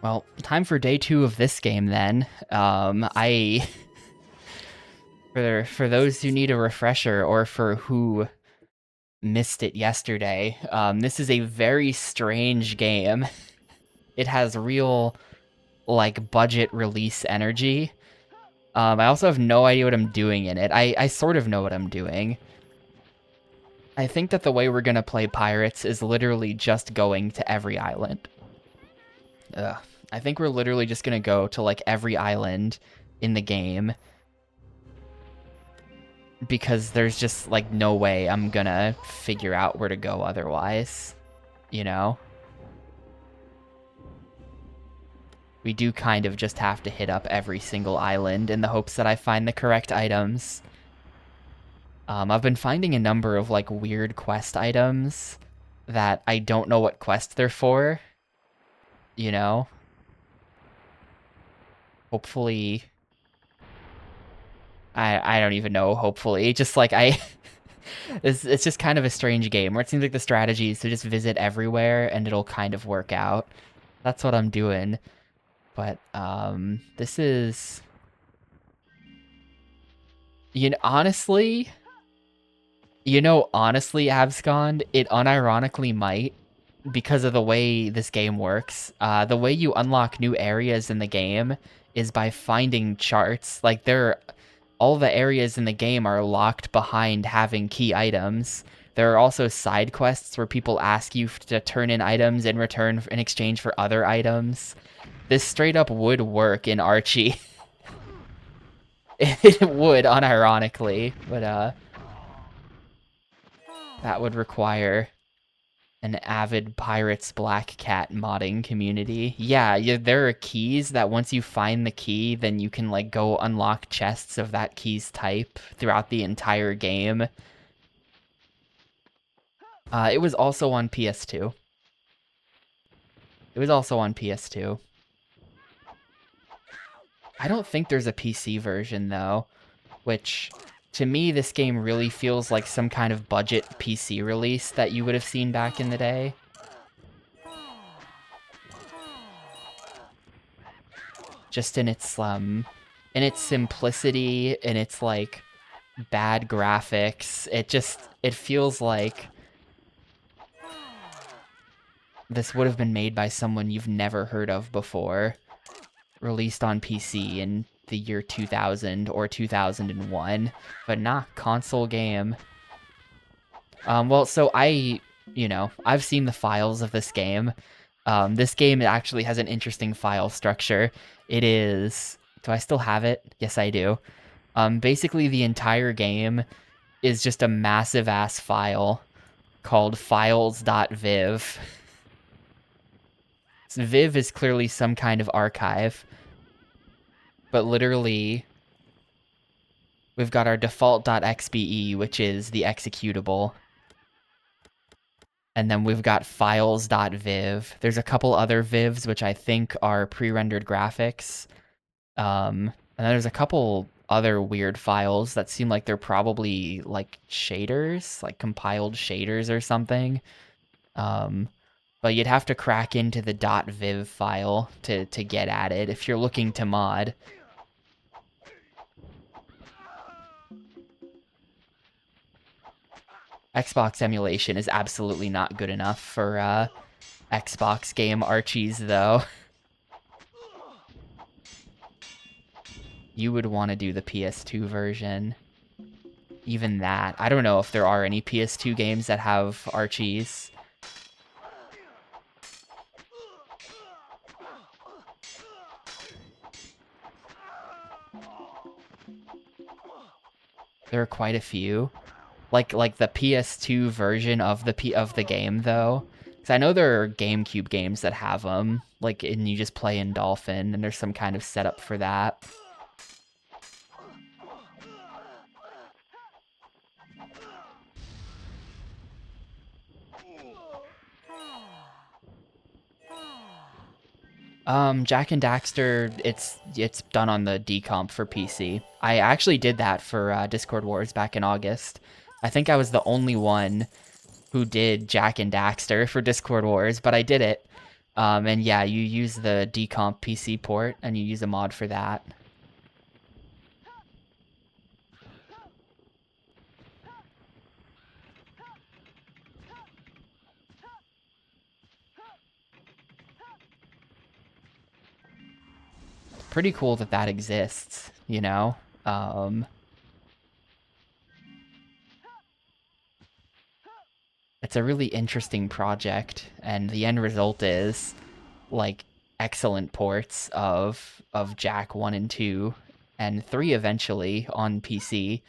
Well, time for day 2 of this game then. I for those who need a refresher or for who missed it yesterday, this is a very strange game. It has real like budget release energy. I also have no idea what I'm doing in it. I sort of know what I'm doing. I think that the way we're gonna play pirates is literally just going to every island. Ugh. I think we're literally just gonna go to like every island in the game because there's just like no way I'm gonna figure out where to go otherwise, you know? We do kind of just have to hit up every single island in the hopes that I find the correct items. I've been finding a number of like weird quest items that I don't know what quest they're for, you know? Hopefully, I don't even know, hopefully. Just like it's just kind of a strange game where it seems like the strategy is to just visit everywhere and it'll kind of work out. That's what I'm doing. But this is, honestly, Abscond, it unironically might because of the way this game works. The way you unlock new areas in the game is by finding charts. Like all the areas in the game are locked behind having key items. There are also side quests where people ask you to turn in items in return in exchange for other items. This straight up would work in Archie. It would, unironically, but that would require an avid Pirates Black Cat modding community. Yeah, there are keys that once you find the key, then you can like go unlock chests of that key's type throughout the entire game. It was also on PS2. It was also on PS2. I don't think there's a PC version though, which to me this game really feels like some kind of budget PC release that you would have seen back in the day. Just in its simplicity, in its like bad graphics. It feels like this would have been made by someone you've never heard of before, released on PC in the year 2000 or 2001, but nah, console game. Well, so I've seen the files of this game. This game actually has an interesting file structure. It is, do I still have it? Yes, I do. Basically the entire game is just a massive ass file called files.viv. So Viv is clearly some kind of archive, but literally we've got our default.xbe, which is the executable. And then we've got files.viv. There's a couple other vivs, which I think are pre-rendered graphics. And then there's a couple other weird files that seem like they're probably like shaders, like compiled shaders or something. But you'd have to crack into the .viv file to get at it if you're looking to mod. Xbox emulation is absolutely not good enough for Xbox game Archies, though. You would want to do the PS2 version. Even that. I don't know if there are any PS2 games that have Archies. There are quite a few. Like the PS2 version of the game, though. Because I know there are GameCube games that have them. Like, and you just play in Dolphin, and there's some kind of setup for that. Jak and Daxter, it's done on the decomp for PC. I actually did that for Discord Wars back in August. I think I was the only one who did Jak and Daxter for Discord Wars, but I did it. And yeah, you use the decomp PC port, and you use a mod for that. Pretty cool that that exists, you know? It's a really interesting project, and the end result is, like, excellent ports of Jak 1 and 2, and 3 eventually on PC.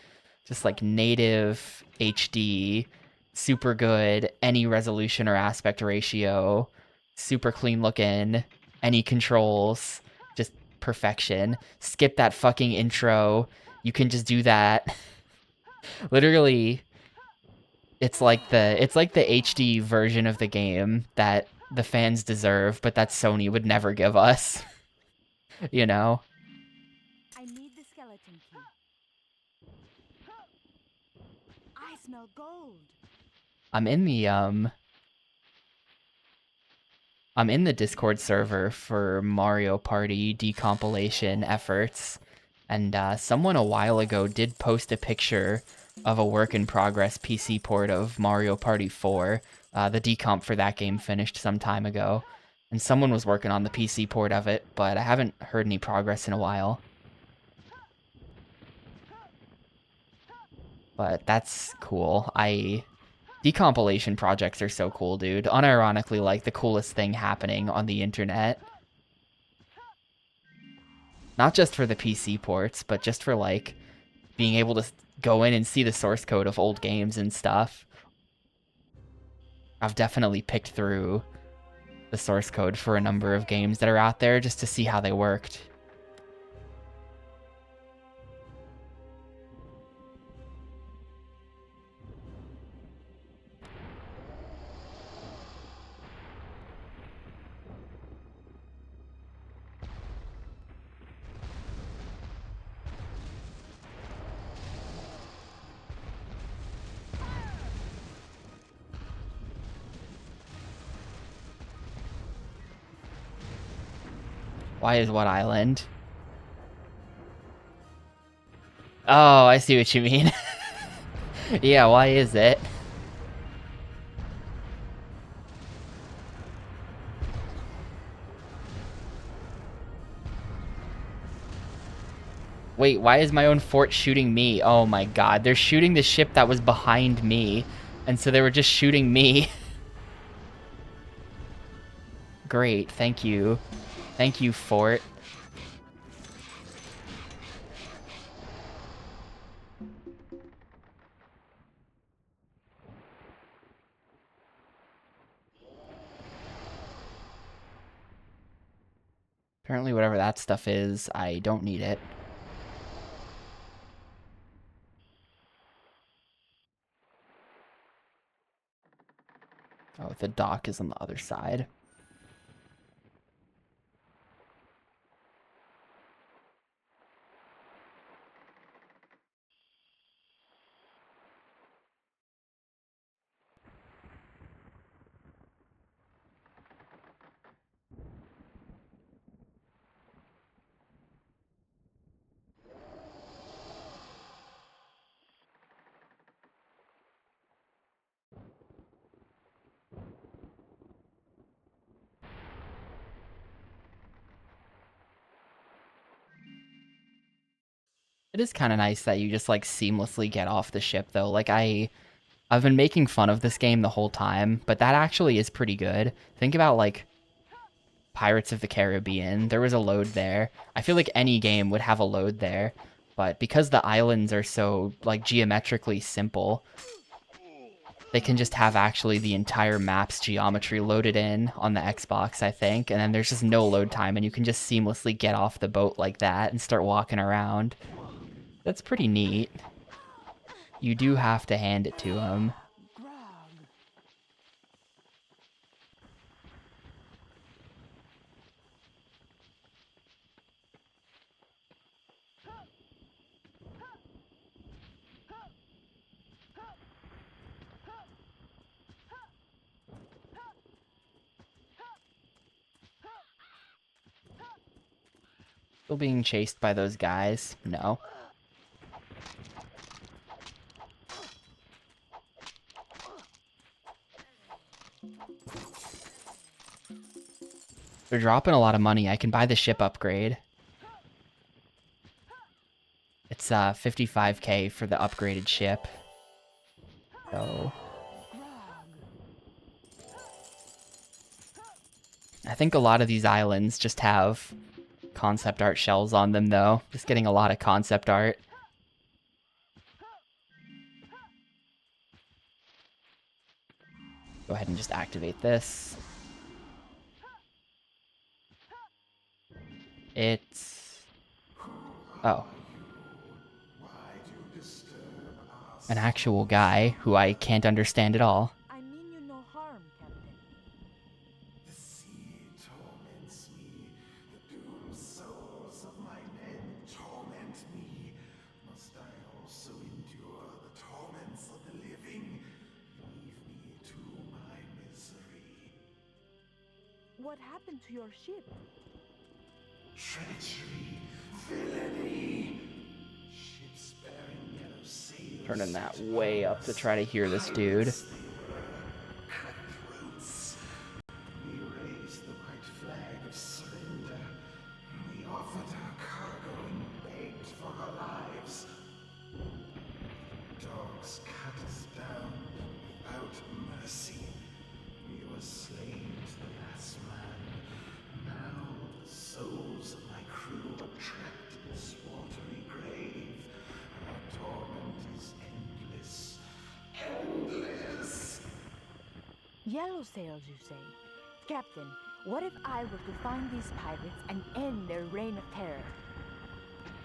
Just, like, native HD, super good, any resolution or aspect ratio, super clean looking, any controls, just perfection. Skip that fucking intro. You can just do that. Literally, it's like the HD version of the game that the fans deserve, but that Sony would never give us. You know? I need the skeleton key. I smell gold. I'm in the I'm in the Discord server for Mario Party decompilation efforts, and someone a while ago did post a picture of a work in progress PC port of Mario Party 4. The decomp for that game finished some time ago, and someone was working on the PC port of it, but I haven't heard any progress in a while. But that's cool. Decompilation projects are so cool, dude. Unironically, like, the coolest thing happening on the internet. Not just for the PC ports, but just for, like, being able to go in and see the source code of old games and stuff. I've definitely picked through the source code for a number of games that are out there just to see how they worked. Why is what island? Oh, I see what you mean. Yeah, why is it? Wait, why is my own fort shooting me? Oh my god, they're shooting the ship that was behind me, and so they were just shooting me. Great, thank you. Thank you, fort. Apparently whatever that stuff is, I don't need it. Oh, the dock is on the other side. It is kind of nice that you just, like, seamlessly get off the ship, though. Like, I've been making fun of this game the whole time, but that actually is pretty good. Think about, like, Pirates of the Caribbean. There was a load there. I feel like any game would have a load there, but because the islands are so, like, geometrically simple, they can just have actually the entire map's geometry loaded in on the Xbox, I think, and then there's just no load time, and you can just seamlessly get off the boat like that and start walking around. That's pretty neat. You do have to hand it to him. Still being chased by those guys? No. They're dropping a lot of money. I can buy the ship upgrade. It's 55k for the upgraded ship. So I think a lot of these islands just have concept art shells on them though. Just getting a lot of concept art. Go ahead and just activate this. It's... oh. An actual guy who I can't understand at all. I mean you no harm, Captain. The sea torments me. The doomed souls of my men torment me. Must I also endure the torments of the living? Leave me to my misery. What happened to your ship? Treachery, villainy. Ships bearing yellow sails. Turning that way up to try to hear this dude. Cutthroats. We raised the white flag of surrender. We offered our cargo and begged for our lives. Dogs cut us down without mercy. We were slain to the last man. Now the souls of my crew are trapped in this watery grave. Our torment is endless. Endless! Yellow sails, you say? Captain, what if I were to find these pirates and end their reign of terror?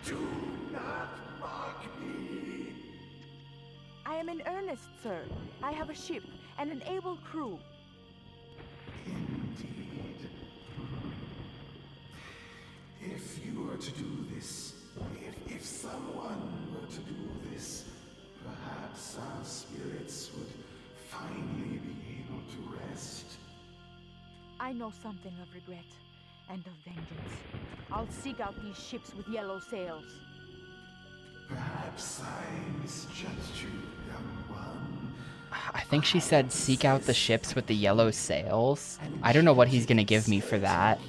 Do not mock me! I am in earnest, sir. I have a ship and an able crew. Indeed. If you were to do this, if someone were to do this, perhaps our spirits would finally be able to rest. I know something of regret and of vengeance. I'll seek out these ships with yellow sails. Perhaps I misjudged you, young one. I think she said seek out the ships with the yellow sails. I don't know what he's gonna give me for that.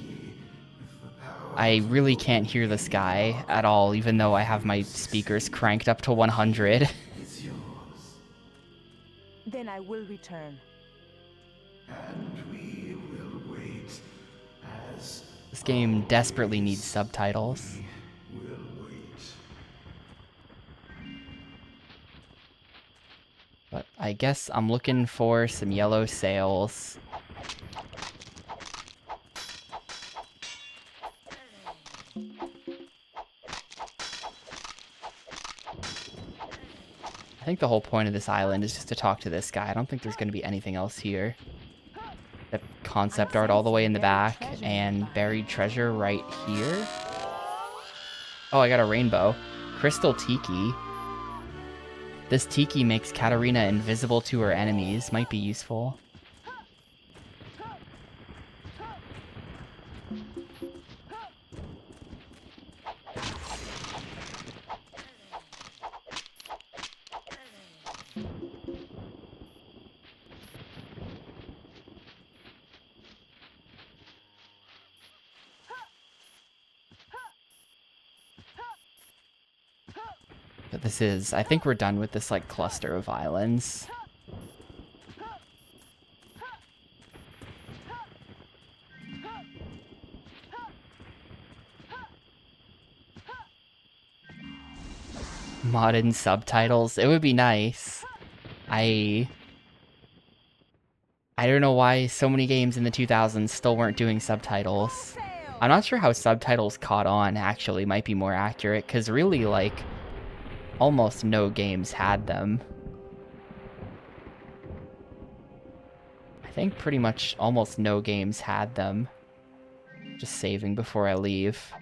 I really can't hear this guy at all, even though I have my speakers cranked up to 100. It's yours, Then I will return. and we will wait as This game desperately needs subtitles. we will wait. But I guess I'm looking for some yellow sails. I think the whole point of this island is just to talk to this guy. I don't think there's going to be anything else here. The concept art all the way in the back and buried treasure right here. Oh, I got a rainbow. Crystal Tiki. This Tiki makes Katarina invisible to her enemies. Might be useful. But this is... I think we're done with this, like, cluster of islands. Modern subtitles. It would be nice. I don't know why so many games in the 2000s still weren't doing subtitles. I'm not sure how subtitles caught on, actually, might be more accurate, because really, like, almost no games had them. I think pretty much almost no games had them. Just saving before I leave.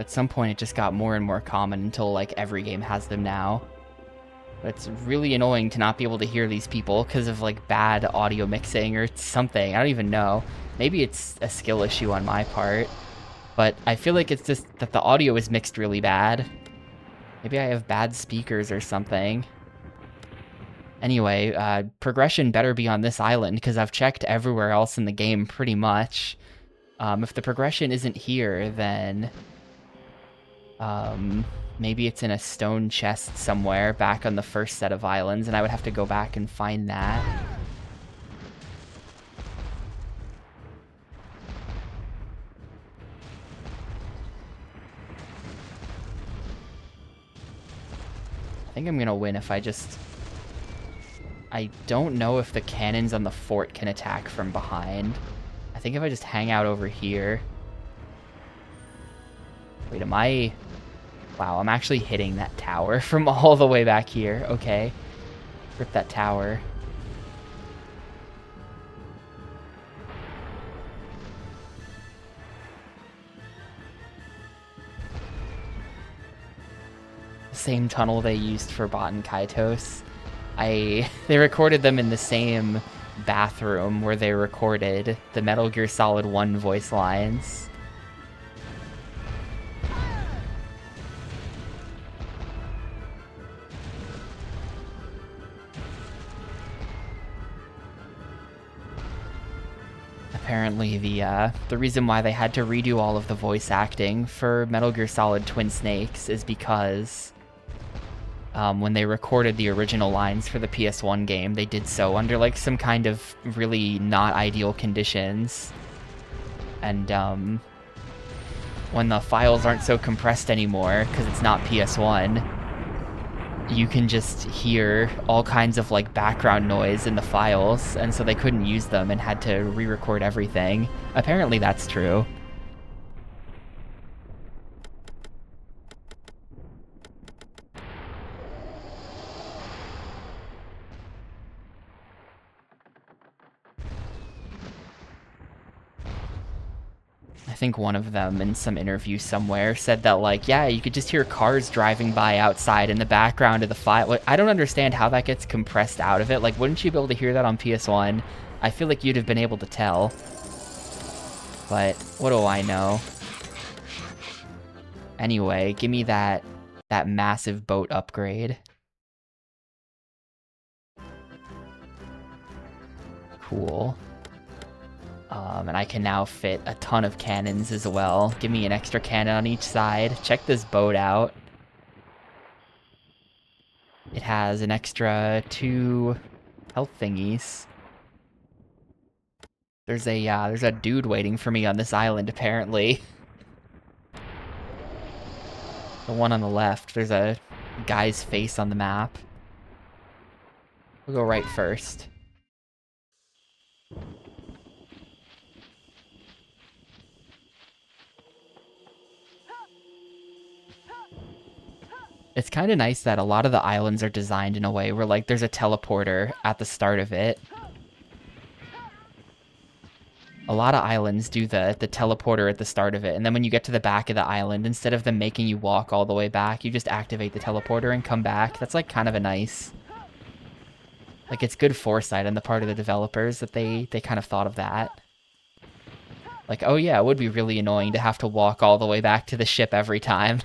At some point, it just got more and more common until, like, every game has them now. But it's really annoying to not be able to hear these people because of, like, bad audio mixing or something. I don't even know. Maybe it's a skill issue on my part. But I feel like it's just that the audio is mixed really bad. Maybe I have bad speakers or something. Anyway, progression better be on this island, because I've checked everywhere else in the game pretty much. If the progression isn't here, then... maybe it's in a stone chest somewhere back on the first set of islands, and I would have to go back and find that. I think I'm gonna win if I just... I don't know if the cannons on the fort can attack from behind. I think if I just hang out over here... Wait, am I... Wow, I'm actually hitting that tower from all the way back here. Okay. Rip that tower. Same tunnel they used for Baten Kaitos. They recorded them in the same bathroom where they recorded the Metal Gear Solid 1 voice lines. Apparently the reason why they had to redo all of the voice acting for Metal Gear Solid Twin Snakes is because when they recorded the original lines for the PS1 game, they did so under like some kind of really not ideal conditions. And when the files aren't so compressed anymore, because it's not PS1, you can just hear all kinds of like background noise in the files, and so they couldn't use them and had to re-record everything. Apparently that's true. I think one of them in some interview somewhere said that, like, yeah, you could just hear cars driving by outside in the background of the file. I don't understand how that gets compressed out of it. Like, wouldn't you be able to hear that on PS1? I feel like you'd have been able to tell. But what do I know? Anyway, give me that massive boat upgrade. Cool. And I can now fit a ton of cannons as well. Give me an extra cannon on each side. Check this boat out. It has an extra 2 health thingies. There's a dude waiting for me on this island, apparently. The one on the left. There's a guy's face on the map. We'll go right first. It's kind of nice that a lot of the islands are designed in a way where, like, there's a teleporter at the start of it. A lot of islands do the teleporter at the start of it, and then when you get to the back of the island, instead of them making you walk all the way back, you just activate the teleporter and come back. That's, like, kind of a nice... Like, it's good foresight on the part of the developers that they kind of thought of that. Like, oh yeah, it would be really annoying to have to walk all the way back to the ship every time.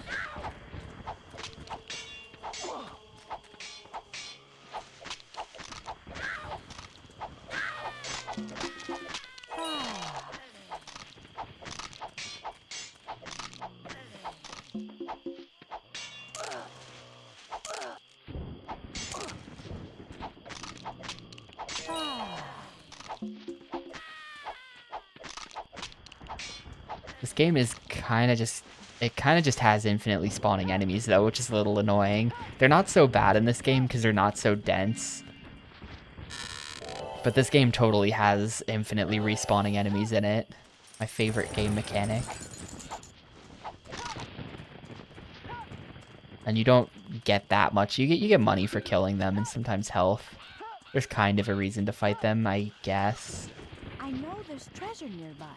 This game is kind of just... It kind of just has infinitely spawning enemies, though, which is a little annoying. They're not so bad in this game because they're not so dense. But this game totally has infinitely respawning enemies in it. My favorite game mechanic. And you don't get that much. You get money for killing them and sometimes health. There's kind of a reason to fight them, I guess. I know there's treasure nearby.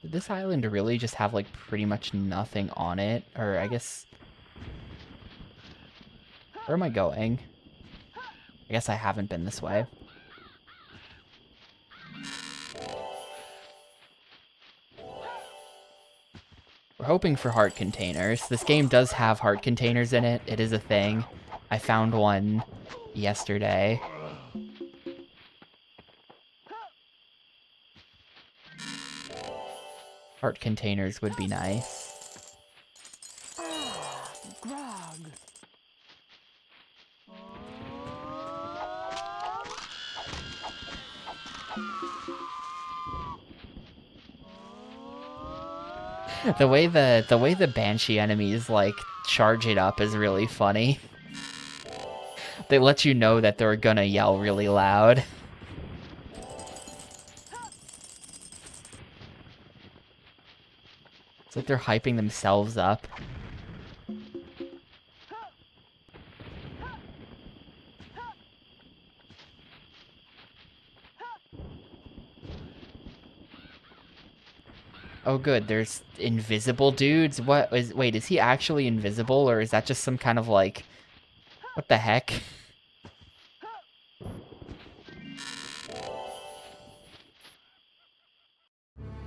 Did this island really just have, like, pretty much nothing on it? Or, I guess... Where am I going? I guess I haven't been this way. We're hoping for heart containers. This game does have heart containers in it. It is a thing. I found one yesterday. Heart containers would be nice. Ah, grog. The way the Banshee enemies like charge it up is really funny. They let you know that they're gonna yell really loud. It's like they're hyping themselves up. Oh good, there's invisible dudes? Wait, is he actually invisible, or is that just some kind of like... What the heck?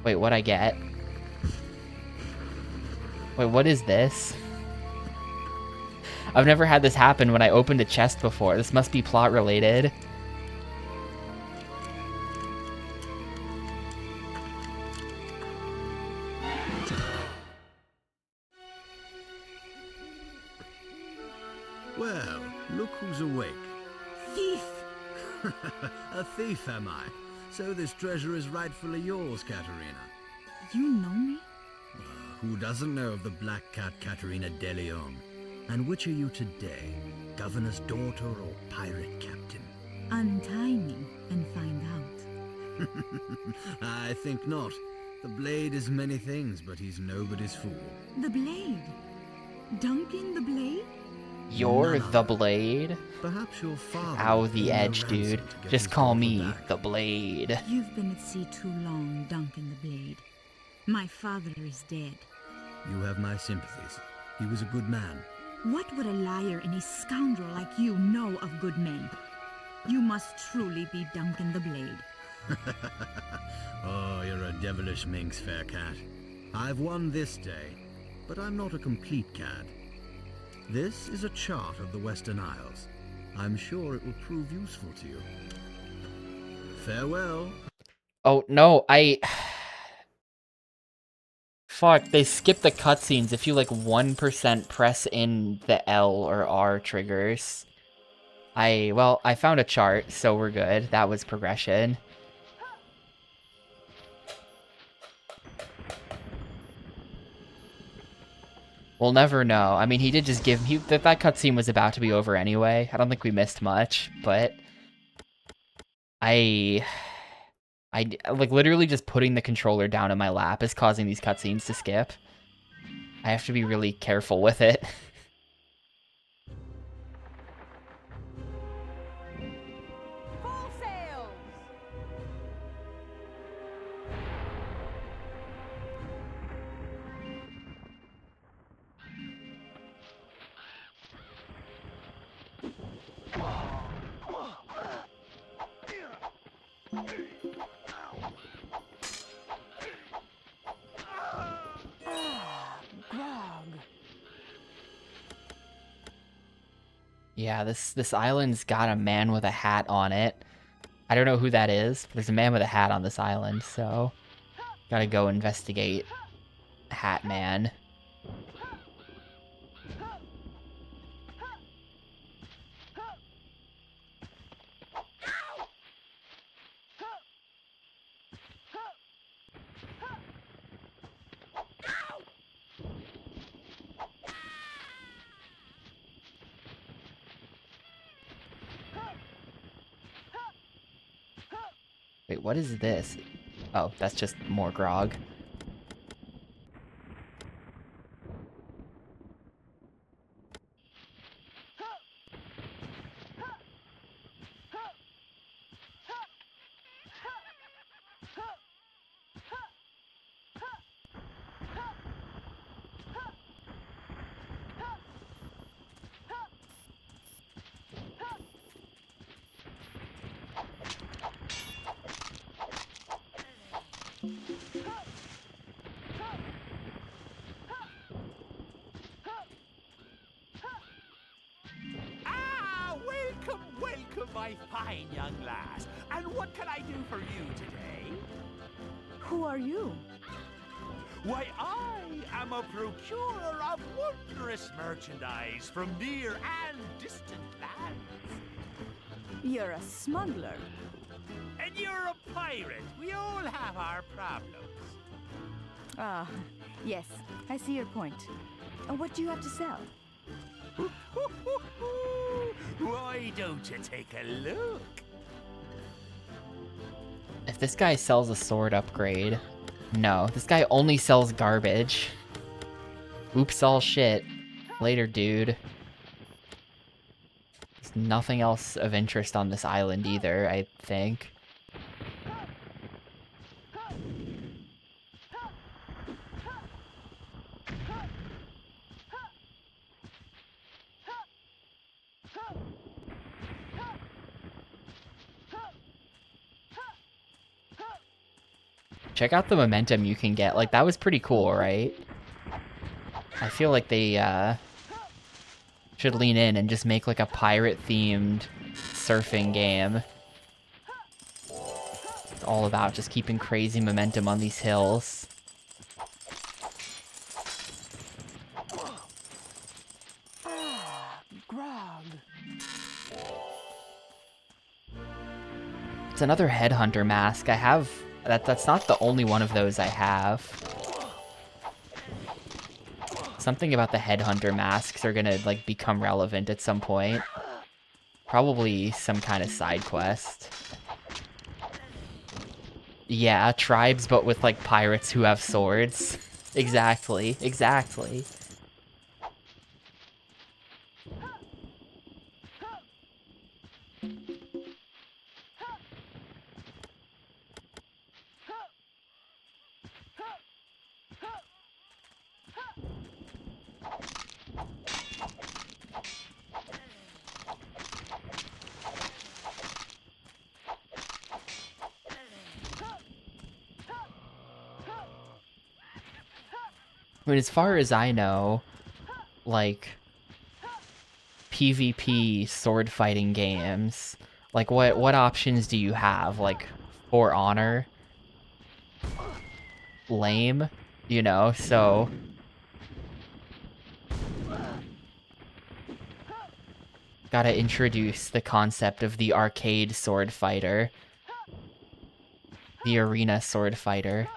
Wait, what'd I get? Wait, what is this? I've never had this happen when I opened a chest before. This must be plot related. Well, look who's awake. Thief! A thief am I. So this treasure is rightfully yours, Katerina. You know me? Who doesn't know of the Black Cat Katerina de Leon? And which are you today? Governor's daughter or pirate captain? Untie me and find out. I think not. The Blade is many things, but he's nobody's fool. The Blade? Duncan the Blade? You're None the other. Blade? Perhaps your father... Ow, will the pay edge, a dude. ransom to get Just his call daughter me back. the Blade. You've been at sea too long, Duncan the Blade. My father is dead. You have my sympathies. He was a good man. What would a liar and a scoundrel like you know of good men? You must truly be Duncan the Blade. Oh, you're a devilish minx, fair cat. I've won this day, but I'm not a complete cad. This is a chart of the Western Isles. I'm sure it will prove useful to you. Farewell. Oh, no, Fuck, they skip the cutscenes if you, like, 1% press in the L or R triggers. Well, I found a chart, so we're good. That was progression. We'll never know. I mean, he did just give... that cutscene was about to be over anyway. I don't think we missed much, but... like, literally just putting the controller down in my lap is causing these cutscenes to skip. I have to be really careful with it. Full sails! Ah, grog. Yeah, this island's got a man with a hat on it. I don't know who that is, but there's a man with a hat on this island, so... Gotta go investigate Hat Man. Wait, what is this? Oh, that's just more grog. Welcome, my fine young lass. And what can I do for you today? Who are you? Why, I am a procurer of wondrous merchandise from near and distant lands. You're a smuggler. And you're a pirate. We all have our problems. Ah, yes, I see your point. What do you have to sell? Why don't you take a look? If this guy sells a sword upgrade... No, this guy only sells garbage. Oops all shit. Later, dude. There's nothing else of interest on this island either, I think. Check out the momentum you can get. Like, that was pretty cool, right? I feel like they, should lean in and just make, like, a pirate-themed surfing game. It's all about just keeping crazy momentum on these hills. Grog. It's another headhunter mask. I have... That's not the only one of those I have. Something about the headhunter masks are gonna, like, become relevant at some point. Probably some kind of side quest. Yeah, tribes, but with, like, pirates who have swords. Exactly, exactly. I mean, as far as I know, like, PvP sword fighting games, like, what options do you have? Like, For Honor? Lame, you know, so... Gotta introduce the concept of the arcade sword fighter. The arena sword fighter.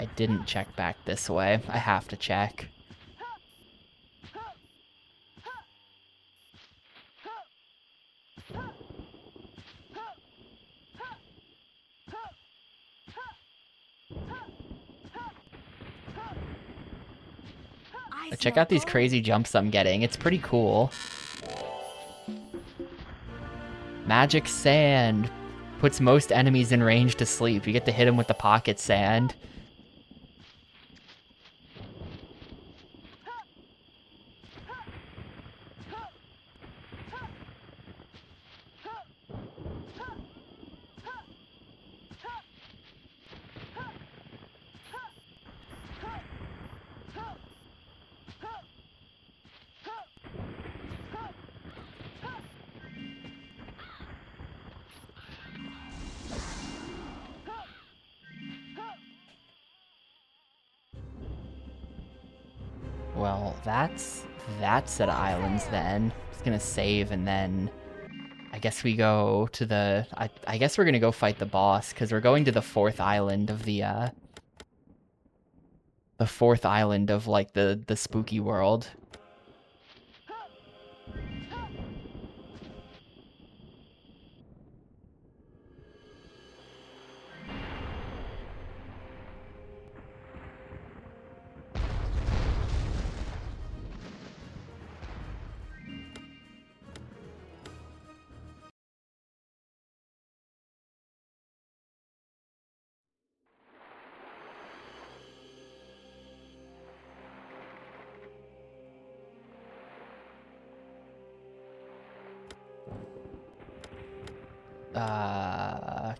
I didn't check back this way. I have to check. Check out these crazy jumps I'm getting. It's pretty cool. Magic Sand puts most enemies in range to sleep. You get to hit them with the pocket sand. Well, that's at Islands then. Just gonna save and then I guess we go to the... I guess we're gonna go fight the boss, because we're going to the fourth island of the fourth island of, like, the spooky world.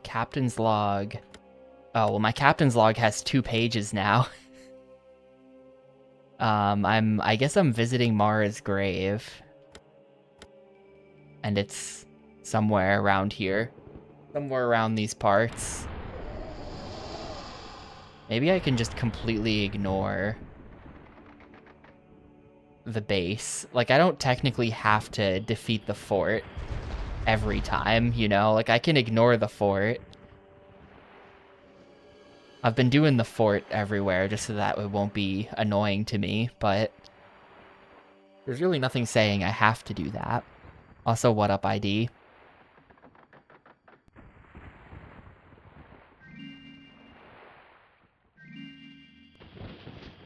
Captain's log. Oh, well, my captain's log has 2 pages now. I guess I'm visiting Mara's grave. And it's somewhere around here. Somewhere around these parts. Maybe I can just completely ignore the base. Like, I don't technically have to defeat the fort every time, you know? Like, I can ignore the fort. I've been doing the fort everywhere just so that it won't be annoying to me, but there's really nothing saying I have to do that. Also, what up, ID?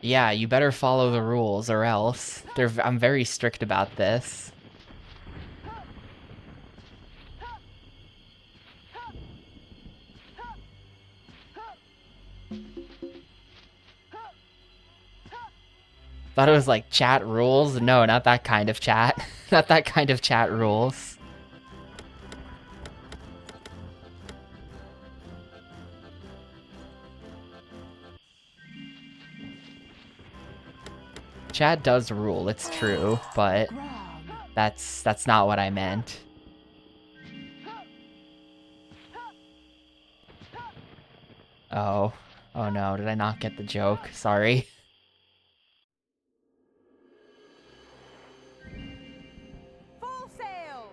Yeah, you better follow the rules or else. I'm very strict about this. Thought it was like chat rules. No, not that kind of chat. Not that kind of chat rules. Chat does rule, it's true, but Grog. that's not what I meant. Oh. Oh no, did I not get the joke? Sorry. Full sails!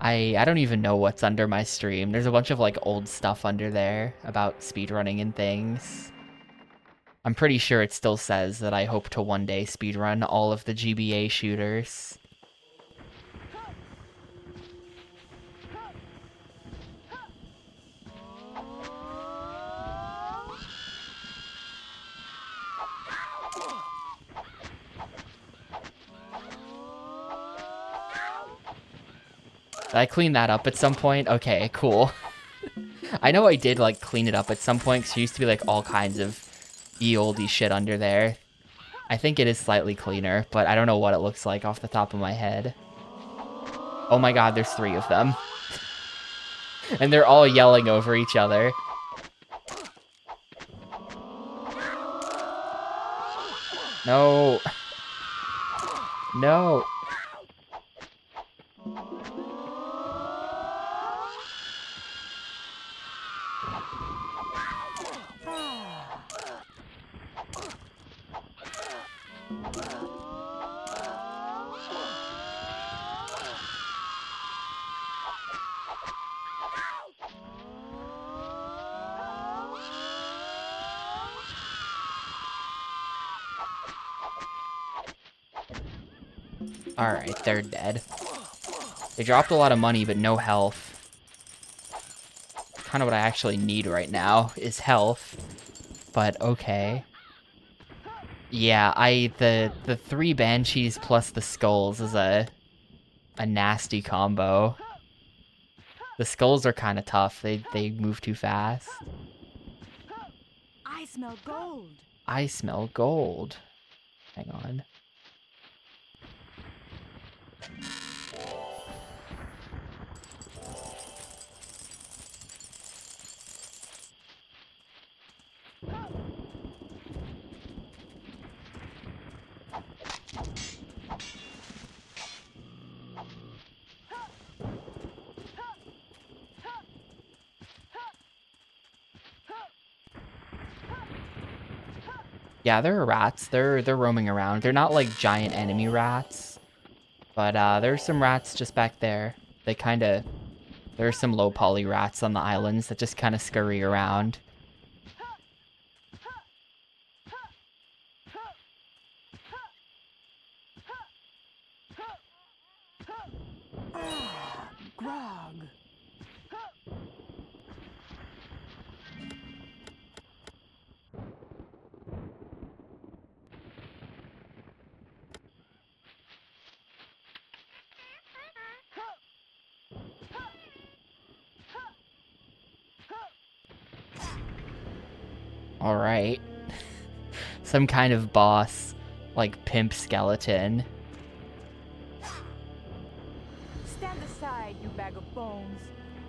I don't even know what's under my stream. There's a bunch of like old stuff under there about speedrunning and things. I'm pretty sure it still says that I hope to one day speedrun all of the GBA shooters. Did I clean that up at some point? Okay, cool. I know I did like clean it up at some point because there used to be like all kinds of ye olde shit under there. I think it is slightly cleaner, but I don't know what it looks like off the top of my head. Oh my god, there's 3 of them. And they're all yelling over each other. No. No. Alright, they're dead. They dropped a lot of money, but no health. Kind of what I actually need right now is health. But okay. Yeah, the 3 banshees plus the skulls is a nasty combo. The skulls are kind of tough. They move too fast. I smell gold. I smell gold. Hang on. Yeah, there are rats. They're roaming around. They're not like giant enemy rats. But there's some rats just back there. There's some low poly rats on the islands that just kind of scurry around. Grog. Alright. Some kind of boss, like pimp skeleton. Stand aside, you bag of bones.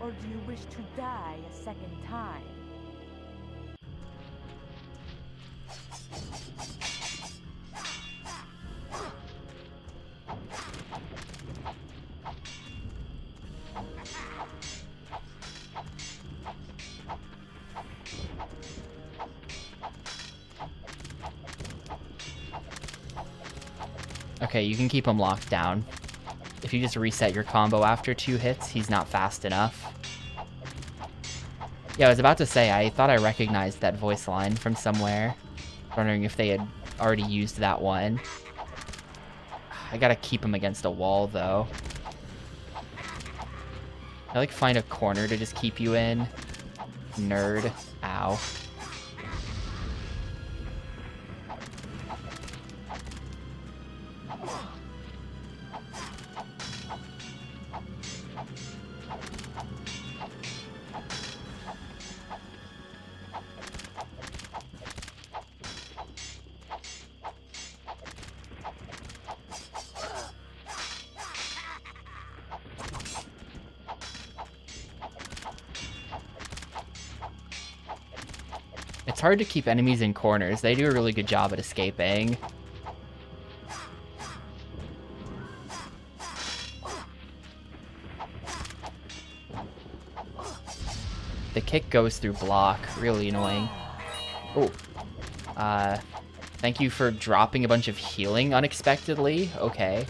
Or do you wish to die a second time? Okay, you can keep him locked down. If you just reset your combo after 2 hits, he's not fast enough. Yeah, I was about to say, I thought I recognized that voice line from somewhere. Wondering if they had already used that one. I gotta keep him against a wall, though. I like find a corner to just keep you in. Nerd. Ow. It's hard to keep enemies in corners. They do a really good job at escaping. The kick goes through block. Really annoying. Oh. Thank you for dropping a bunch of healing unexpectedly. Okay.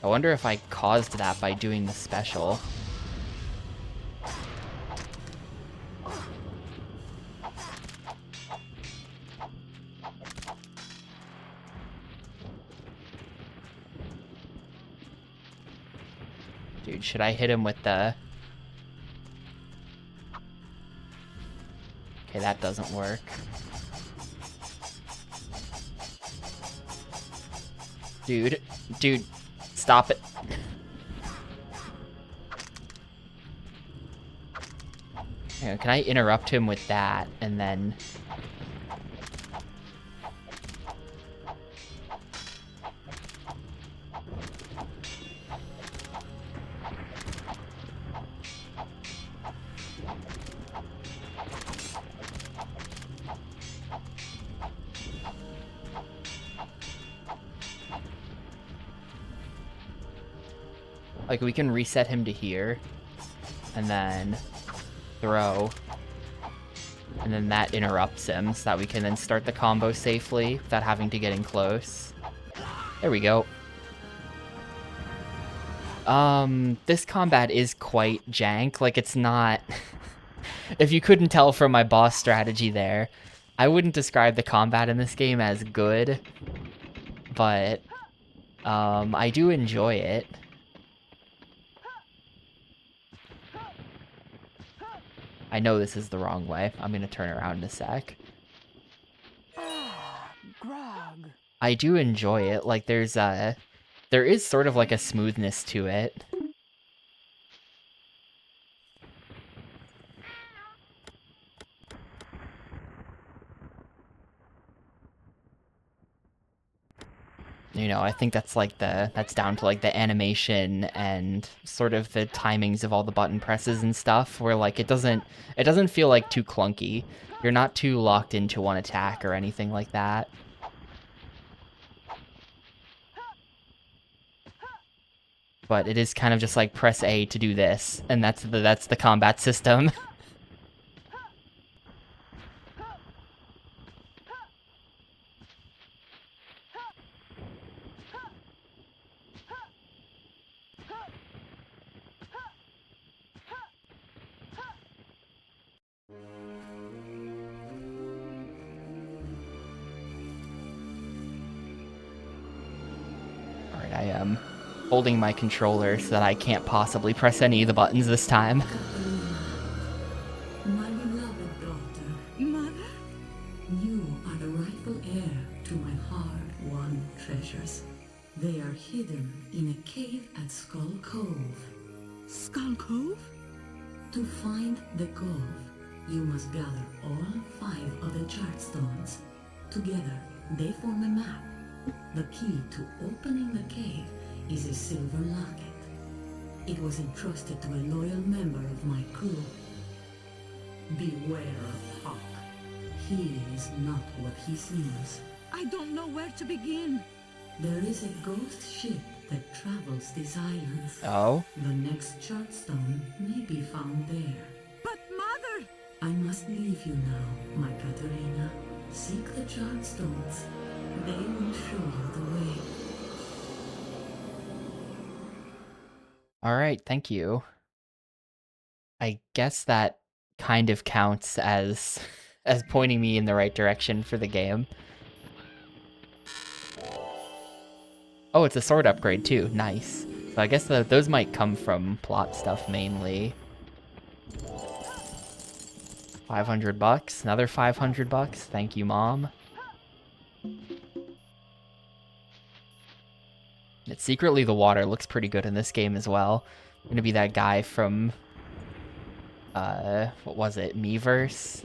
I wonder if I caused that by doing the special. Dude, should I hit him with the... Okay, that doesn't work. Dude, stop it. Hang on, can I interrupt him with that and then... Like, we can reset him to here, and then throw, and then that interrupts him, so that we can then start the combo safely without having to get in close. There we go. This combat is quite jank. Like, it's not... If you couldn't tell from my boss strategy there, I wouldn't describe the combat in this game as good, but I do enjoy it. I know this is the wrong way. I'm gonna turn around in a sec. Grog. I do enjoy it. Like, there is sort of like a smoothness to it. You know, I think that's like that's down to like the animation and sort of the timings of all the button presses and stuff, where like it doesn't feel like too clunky. You're not too locked into one attack or anything like that. But it is kind of just like press A to do this, and that's the combat system. Alright, I am holding my controller so that I can't possibly press any of the buttons this time. My beloved daughter, Mother, you are the rightful heir to my hard-won treasures. They are hidden in a cave at Skull Cove. Skull Cove? To find the cove, you must gather all 5 of the Chartstones. Together, they form a map. The key to opening the cave is a silver locket. It was entrusted to a loyal member of my crew. Beware of Hawk. He is not what he seems. I don't know where to begin. There is a ghost ship that travels these islands. Oh? The next Chartstone may be found there. But Mother! I must leave you now, my Katerina. Seek the Chartstones. They will show you the way. Alright, thank you. I guess that kind of counts as pointing me in the right direction for the game. Oh, it's a sword upgrade too. Nice. So I guess those might come from plot stuff mainly. $500. Another $500. Thank you, Mom. It's Secretly the Water looks pretty good in this game as well. I'm gonna be that guy from what was it? Miiverse?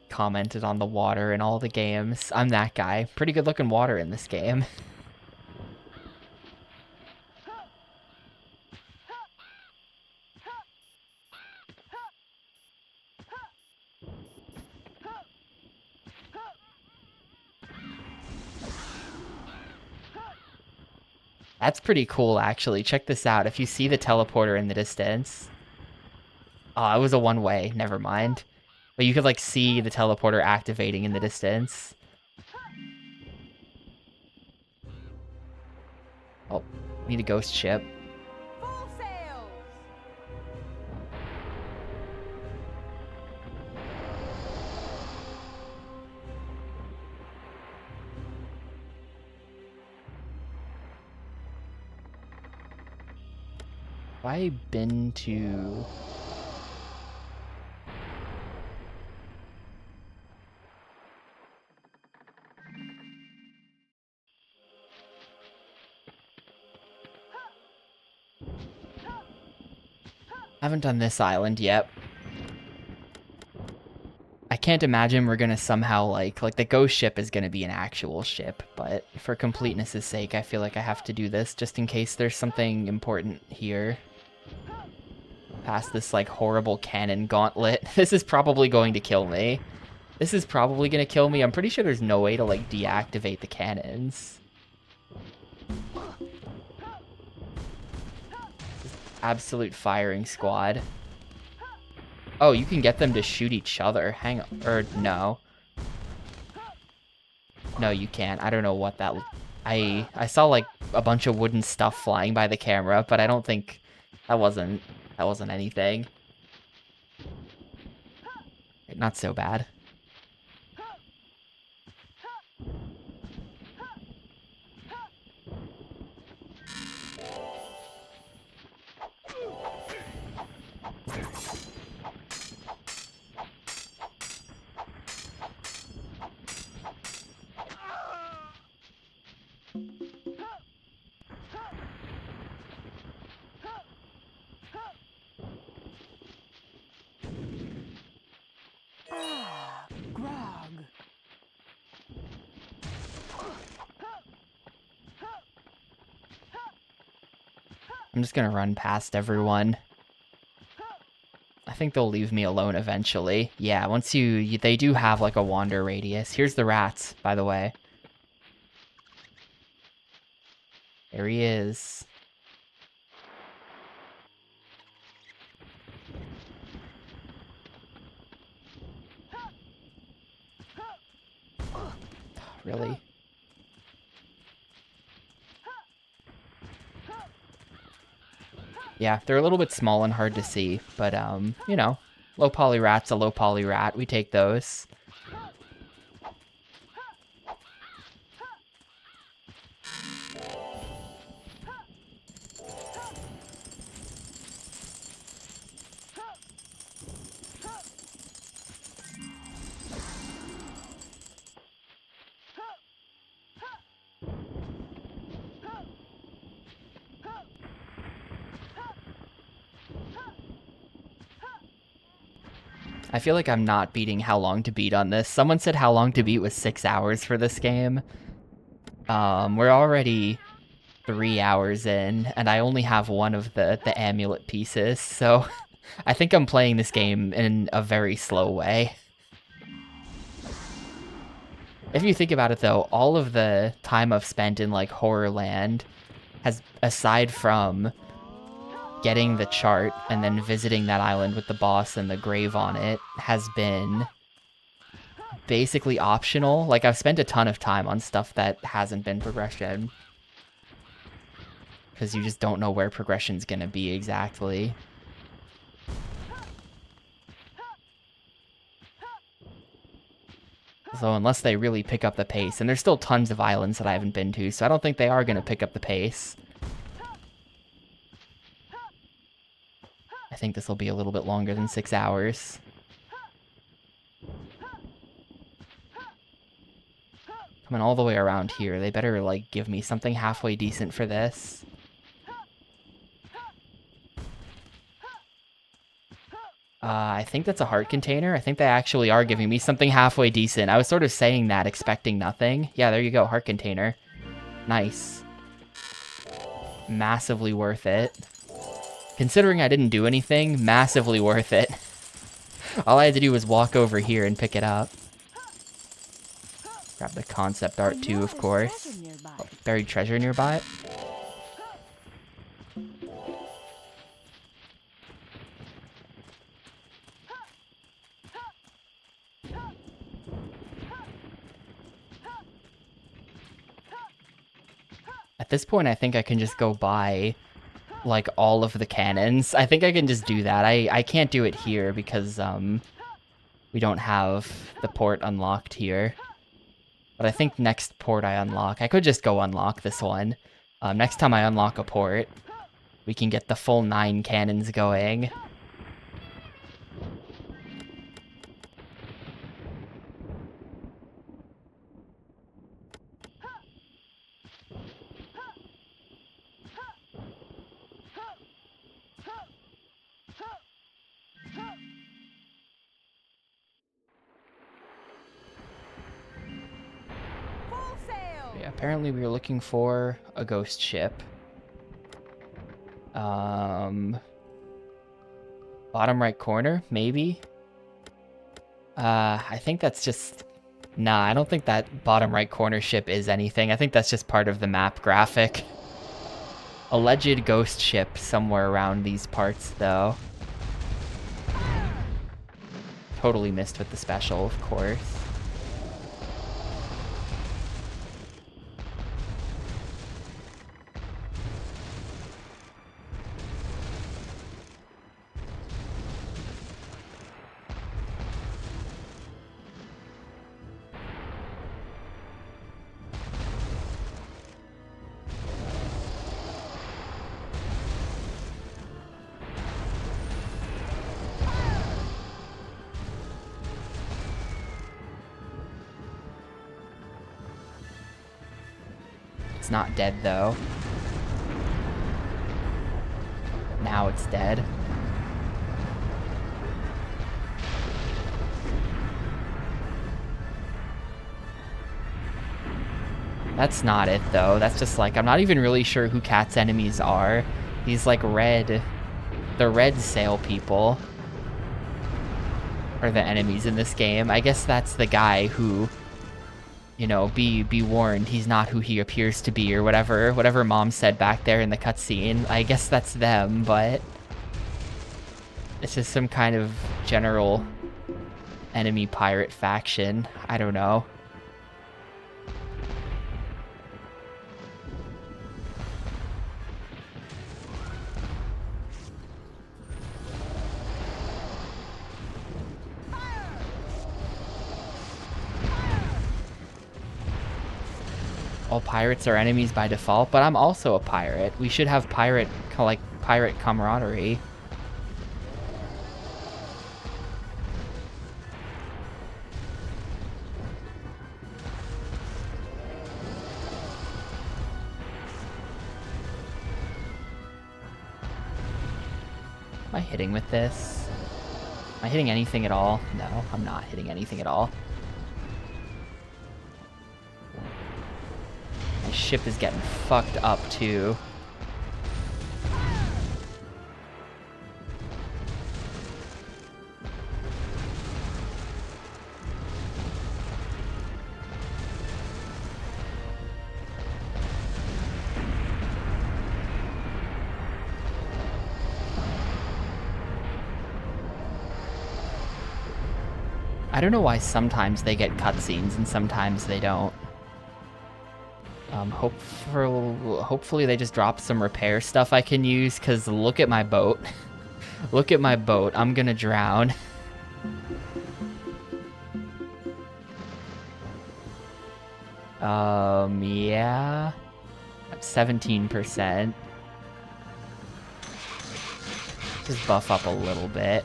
Commented on the water in all the games. I'm that guy. Pretty good looking water in this game. That's pretty cool, actually. Check this out. If you see the teleporter in the distance... Oh, it was a one-way. Never mind. But you could, like, see the teleporter activating in the distance. Oh, need a ghost ship. Full sails! Have I been to... I haven't done this island yet. I can't imagine we're gonna somehow like the ghost ship is gonna be an actual ship, but for completeness' sake, I feel like I have to do this just in case there's something important here. Past this like horrible cannon gauntlet. This is probably going to kill me. This is probably gonna kill me. I'm pretty sure there's no way to like deactivate the cannons. Absolute firing squad. Oh, you can get them to shoot each other. Hang on. Or, no. No, you can't. I don't know what that... I saw, like, a bunch of wooden stuff flying by the camera, but I don't think... That wasn't anything. Not so bad. Ah, grog. I'm just gonna run past everyone. I think they'll leave me alone eventually. Yeah, once they do have like a wander radius. Here's the rats, by the way. There he is. Really? Yeah, they're a little bit small and hard to see, but, you know, low poly rat's a low poly rat. We take those. I feel like I'm not beating How Long to Beat on this. Someone said How Long to Beat was 6 hours for this game. We're already 3 hours in, and I only have one of the amulet pieces, so I think I'm playing this game in a very slow way. If you think about it though, all of the time I've spent in like Horrorland has, aside from getting the chart and then visiting that island with the boss and the grave on it, has been basically optional. Like, I've spent a ton of time on stuff that hasn't been progression. Because you just don't know where progression's gonna be exactly. So unless they really pick up the pace, and there's still tons of islands that I haven't been to, so I don't think they are gonna pick up the pace. I think this will be a little bit longer than 6 hours. Coming all the way around here. They better, like, give me something halfway decent for this. I think that's a heart container. I think they actually are giving me something halfway decent. I was sort of saying that, expecting nothing. Yeah, there you go, heart container. Nice. Massively worth it. Considering I didn't do anything, massively worth it. All I had to do was walk over here and pick it up. Grab the concept art too, of course. Oh, buried treasure nearby. At this point, I think I can just go buy, like, all of the cannons. I think I can just do that. I can't do it here because, we don't have the port unlocked here. But I think next port I unlock, I could just go unlock this one. Next time I unlock a port, we can get the full 9 cannons going. Yeah, apparently we were looking for a ghost ship. Bottom right corner, maybe? I think that's just... Nah, I don't think that bottom right corner ship is anything. I think that's just part of the map graphic. Alleged ghost ship somewhere around these parts, though. Totally missed with the special, of course. It's not dead, though. Now it's dead. That's not it, though. That's just like, I'm not even really sure who Cat's enemies are. These, like, the red sail people are the enemies in this game. I guess that's the guy who, you know, be warned, he's not who he appears to be, or whatever Mom said back there in the cutscene. I guess that's them, but it's just some kind of general enemy pirate faction. I don't know. All pirates are enemies by default, but I'm also a pirate. We should have pirate camaraderie. Am I hitting with this? I hitting anything at all? No, I'm not hitting anything at all. My ship is getting fucked up too. I don't know why sometimes they get cutscenes and sometimes they don't. Hopefully they just drop some repair stuff I can use, because look at my boat. Look at my boat. I'm gonna drown. Yeah. I'm 17%. Just buff up a little bit.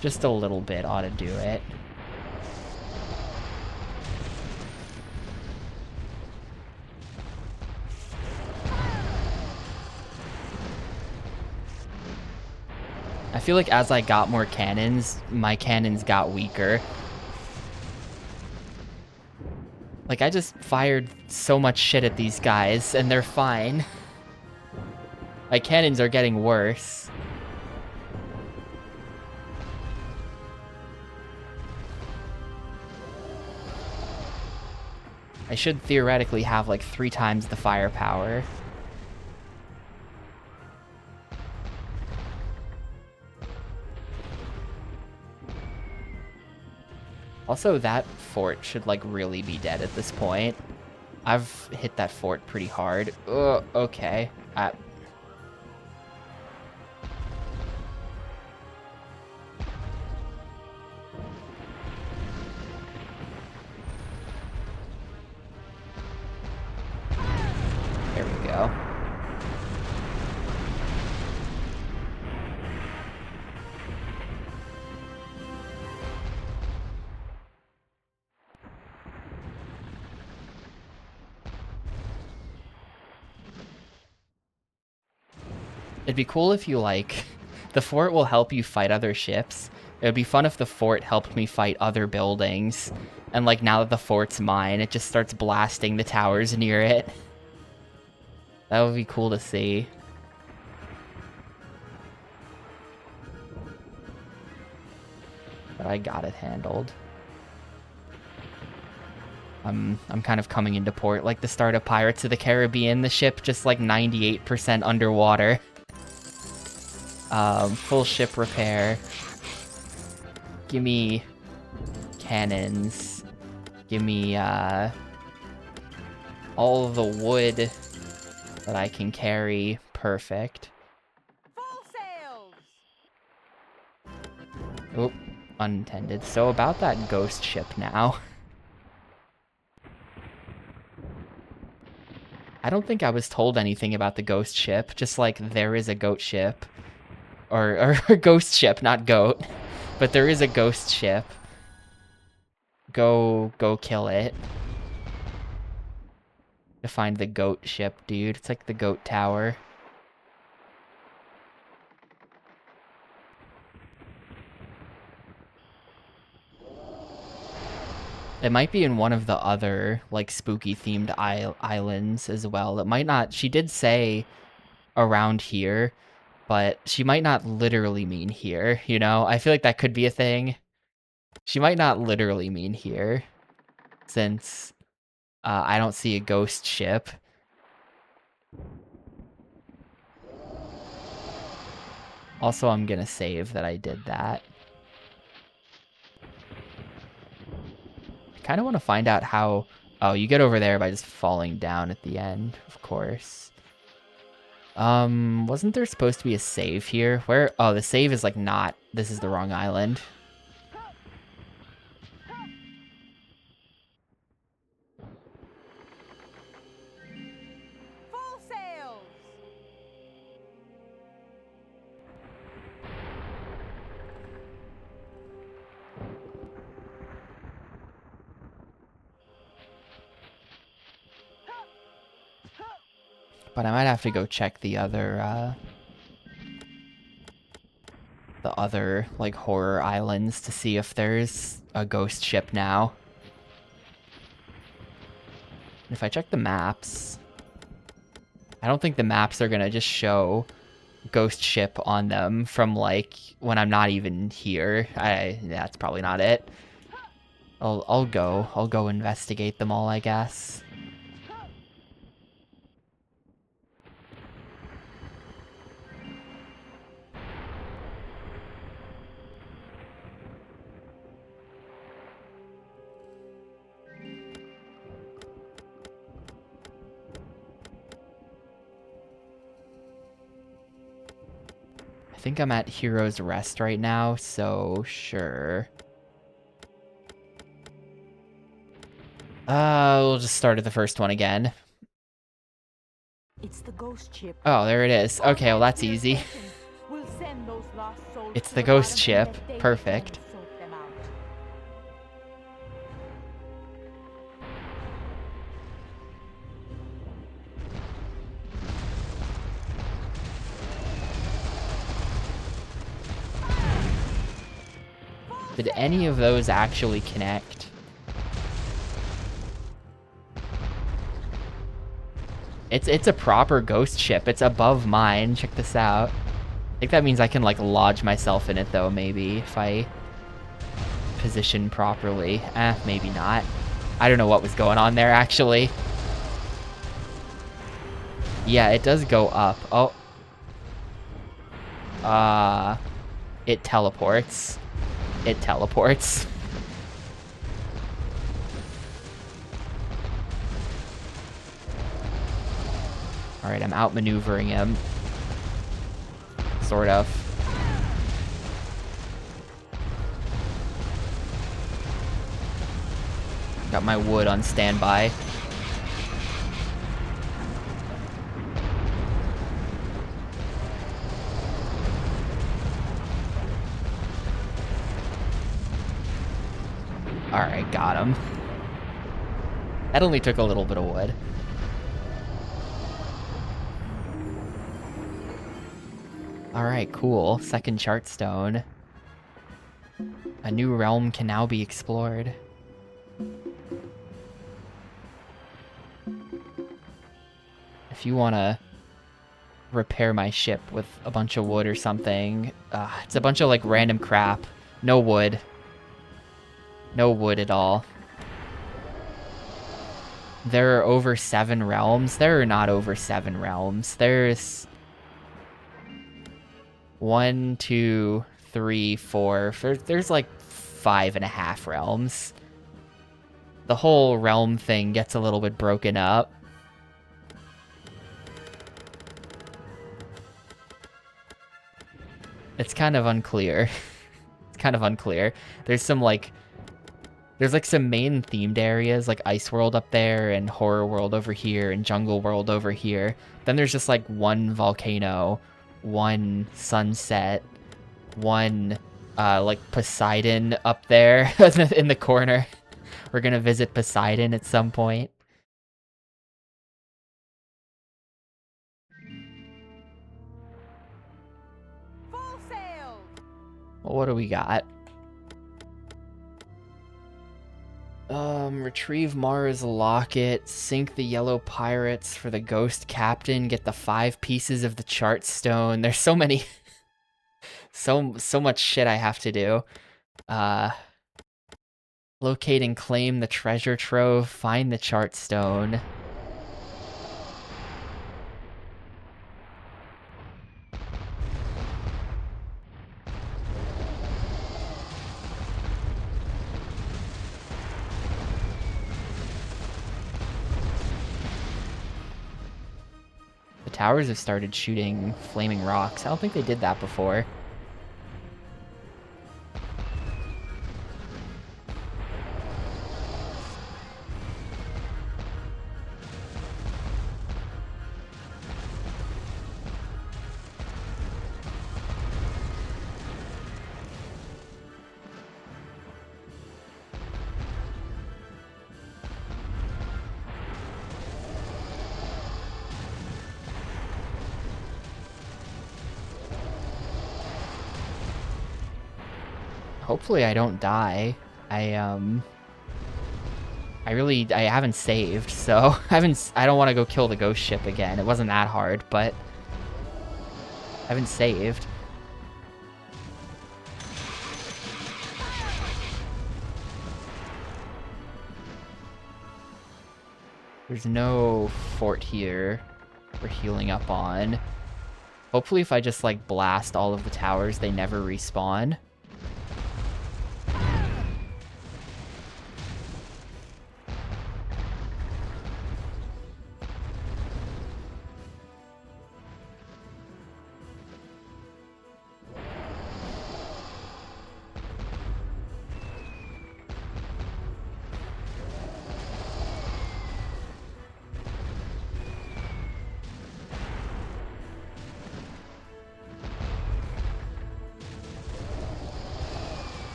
Just a little bit ought to do it. I feel like as I got more cannons, my cannons got weaker. Like, I just fired so much shit at these guys, and they're fine. My cannons are getting worse. I should theoretically have like 3 times the firepower. Also, that fort should like really be dead at this point. I've hit that fort pretty hard. Ugh, okay. There we go. It'd be cool if you, like... The fort will help you fight other ships. It would be fun if the fort helped me fight other buildings. And, like, now that the fort's mine, it just starts blasting the towers near it. That would be cool to see. But I got it handled. I'm kind of coming into port like the start of Pirates of the Caribbean. The ship just like 98% underwater. Full ship repair. Give me cannons. Give me all of the wood that I can carry. Perfect. Full sails! Oop, unintended. So about that ghost ship now. I don't think I was told anything about the ghost ship, just like there is a goat ship. Or ghost ship, not goat. But there is a ghost ship. Go kill it. To find the goat ship, dude. It's like the goat tower. It might be in one of the other, like, spooky-themed islands as well. It might not... She did say around here, but she might not literally mean here, you know? I feel like that could be a thing. She might not literally mean here, since I don't see a ghost ship. Also, I'm gonna save that I did that. I kind of want to find out how... Oh, you get over there by just falling down at the end, of course. Wasn't there supposed to be a save here? Where? Oh, the save is like not... This is the wrong island. Full sails! But I might have to go check the other, other, like, horror islands to see if there's a ghost ship now. If I check the maps, I don't think the maps are gonna just show ghost ship on them from, like, when I'm not even here. That's probably not it. I'll go investigate them all, I guess. I think I'm at Hero's Rest right now, so sure. We'll just start at the first one again. It's the ghost ship. Oh, there it is. Okay, well that's easy. We'll send those lost souls It's to the ghost bottom ship. and let they Perfect. return to sort them out. Did any of those actually connect? It's a proper ghost ship. It's above mine. Check this out. I think that means I can, like, lodge myself in it, though, maybe, if I position properly. Maybe not. I don't know what was going on there, actually. Yeah, it does go up. Oh. It teleports. It teleports. Alright, I'm outmaneuvering him. Sort of. Got my wood on standby. Alright, got him. That only took a little bit of wood. Alright, cool. Second chart stone. A new realm can now be explored. If you want to repair my ship with a bunch of wood or something, it's a bunch of, like, random crap. No wood. No wood at all. There are over 7 realms. There are not over 7 realms. There's 1, 2, 3, 4. There's like 5.5 realms. The whole realm thing gets a little bit broken up. It's kind of unclear. It's kind of unclear. There's some, like, there's, like, some main themed areas, like Ice World up there, and Horror World over here, and Jungle World over here. Then there's just, like, one volcano, one sunset, one, like, Poseidon up there in the corner. We're gonna visit Poseidon at some point. Full sail! Well, what do we got? Retrieve Mara's locket, sink the yellow pirates for the ghost captain, get the 5 pieces of the chart stone. There's so many, so much shit I have to do. Locate and claim the treasure trove, find the chart stone. The towers have started shooting flaming rocks. I don't think they did that before. Hopefully I don't die. I haven't saved, so I don't want to go kill the ghost ship again. It wasn't that hard, but I haven't saved. There's no fort here for healing up on. Hopefully if I just like blast all of the towers, they never respawn.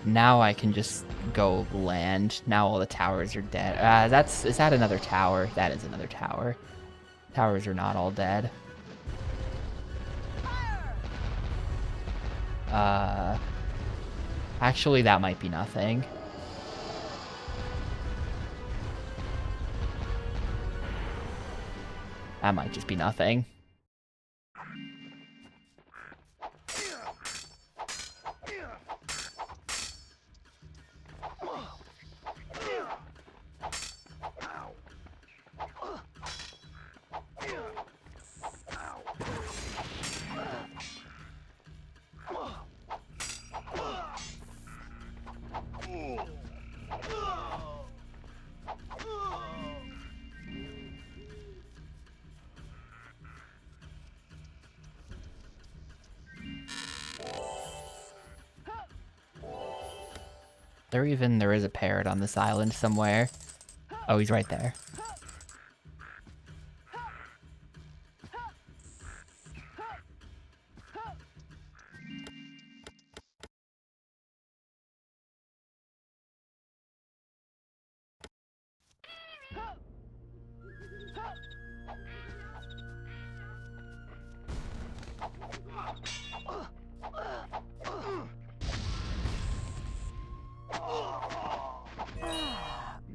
Now I can just go land. Now all the towers are dead. Is that another tower? That is another tower. Towers are not all dead. Actually, that might be nothing. That might just be nothing. There is a parrot on this island somewhere. Oh, he's right there.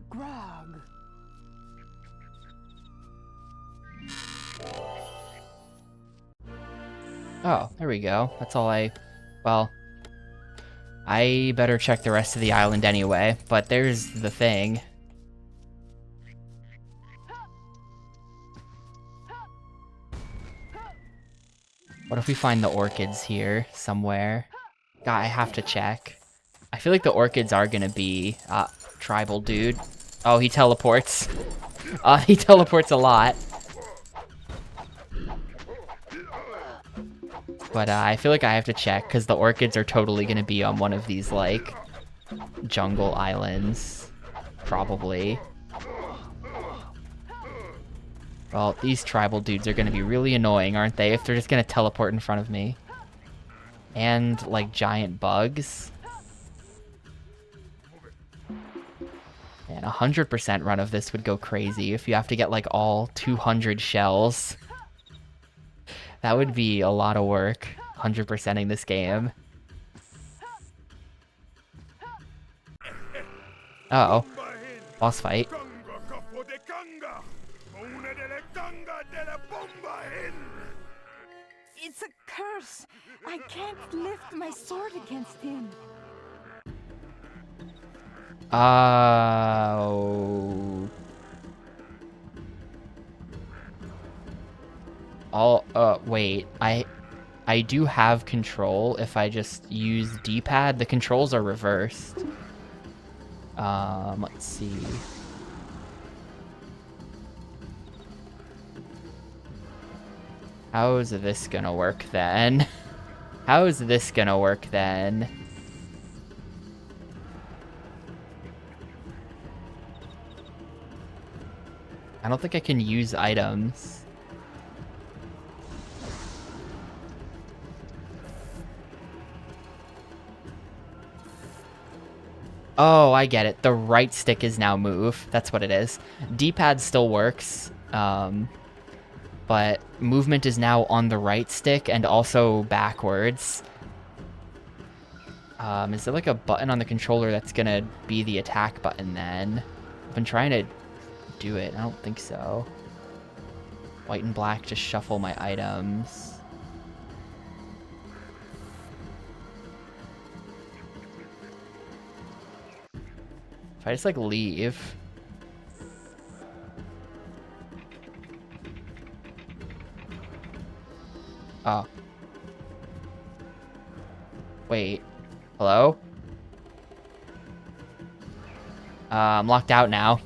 Grog. Oh, there we go. That's all well, I better check the rest of the island anyway, but there's the thing. What if we find the orchids here somewhere? God, I have to check. I feel like the orchids are gonna be, tribal dude. Oh, he teleports. He teleports a lot. But I feel like I have to check, because the orchids are totally gonna be on one of these, like, jungle islands. Probably. Well, these tribal dudes are gonna be really annoying, aren't they? If they're just gonna teleport in front of me. And, like, giant bugs. And 100% run of this would go crazy if you have to get, like, all 200 shells. That would be a lot of work, 100%ing this game. Uh-oh. Boss fight. It's a curse. I can't lift my sword against him. Wait. I do have control if I just use D-pad. The controls are reversed. Let's see. How is this gonna work then? How is this gonna work then? I don't think I can use items. Oh, I get it. The right stick is now move. That's what it is. D-pad still works, but movement is now on the right stick and also backwards. Is there like a button on the controller that's gonna be the attack button then? I've been trying to do it. I don't think so. White and black just shuffle my items. If I just like leave. Oh. Wait. Hello? I'm locked out now.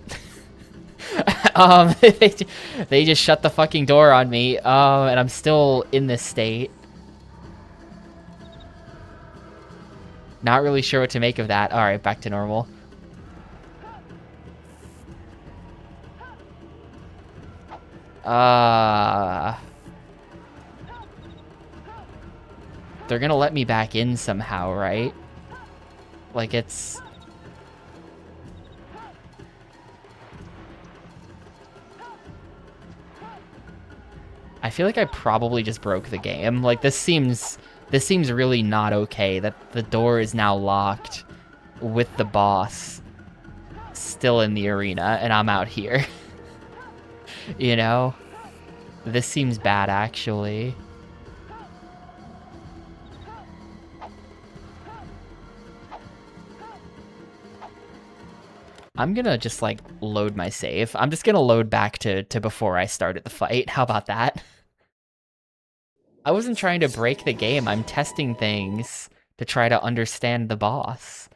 They just shut the fucking door on me. And I'm still in this state. Not really sure what to make of that. Alright, back to normal. They're gonna let me back in somehow, right? Like it's... I feel like I probably just broke the game. Like this seems really not okay that the door is now locked with the boss still in the arena and I'm out here. You know? This seems bad actually. I'm gonna just like load my save. I'm just gonna load back to before I started the fight. How about that? I wasn't trying to break the game. I'm testing things to try to understand the boss.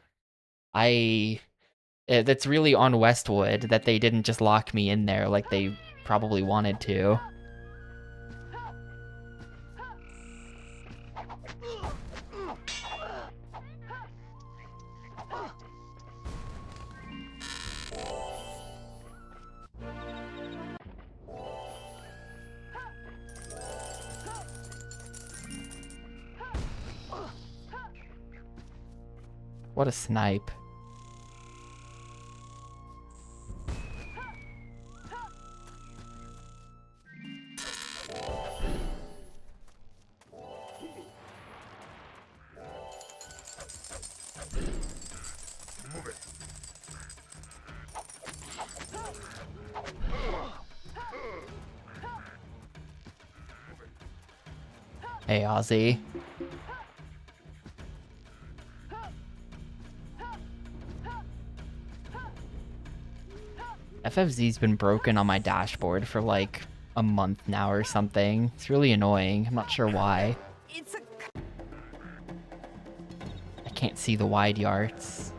That's really on Westwood that they didn't just lock me in there like they probably wanted to. What a snipe. Hey, Ozzy. FFZ's been broken on my dashboard for like a month now or something. It's really annoying. I'm not sure why. I can't see the wide yards.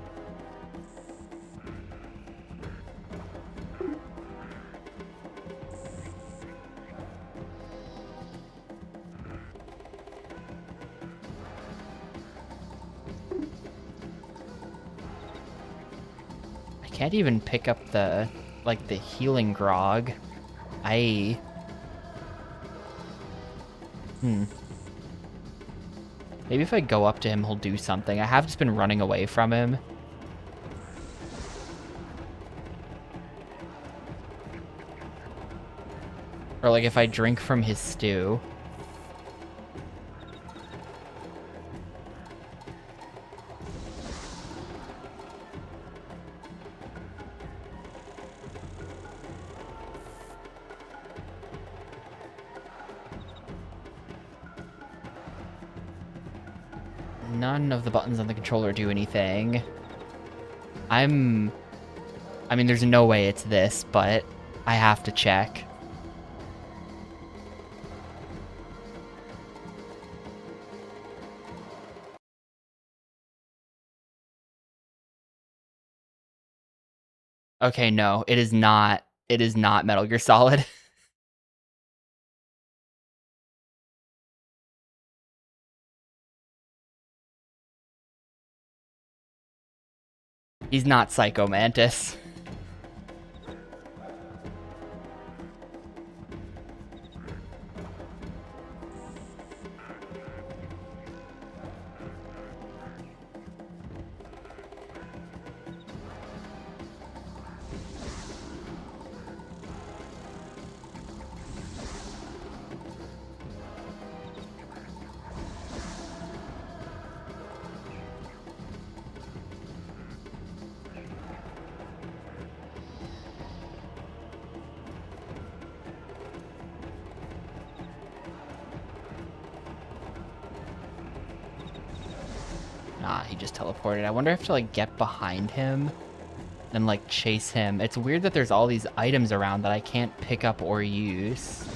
I can't even pick up the healing grog. Maybe if I go up to him, he'll do something. I have just been running away from him. Or like if I drink from his stew. None of the buttons on the controller do anything. I mean, there's no way it's this, but I have to check. Okay, no, it is not. It is not Metal Gear Solid. He's not Psycho Mantis. Nah, he just teleported. I wonder if I have to, like, get behind him and, like, chase him. It's weird that there's all these items around that I can't pick up or use.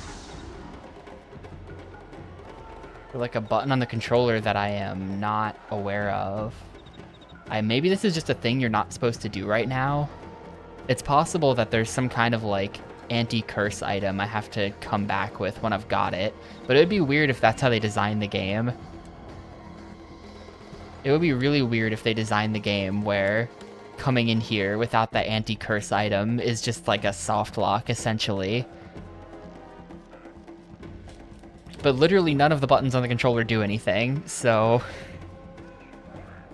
Or, like, a button on the controller that I am not aware of. Maybe this is just a thing you're not supposed to do right now. It's possible that there's some kind of, like, anti-curse item I have to come back with when I've got it. But it would be weird if that's how they designed the game. It would be really weird if they designed the game where coming in here without the anti-curse item is just like a soft lock, essentially. But literally none of the buttons on the controller do anything, so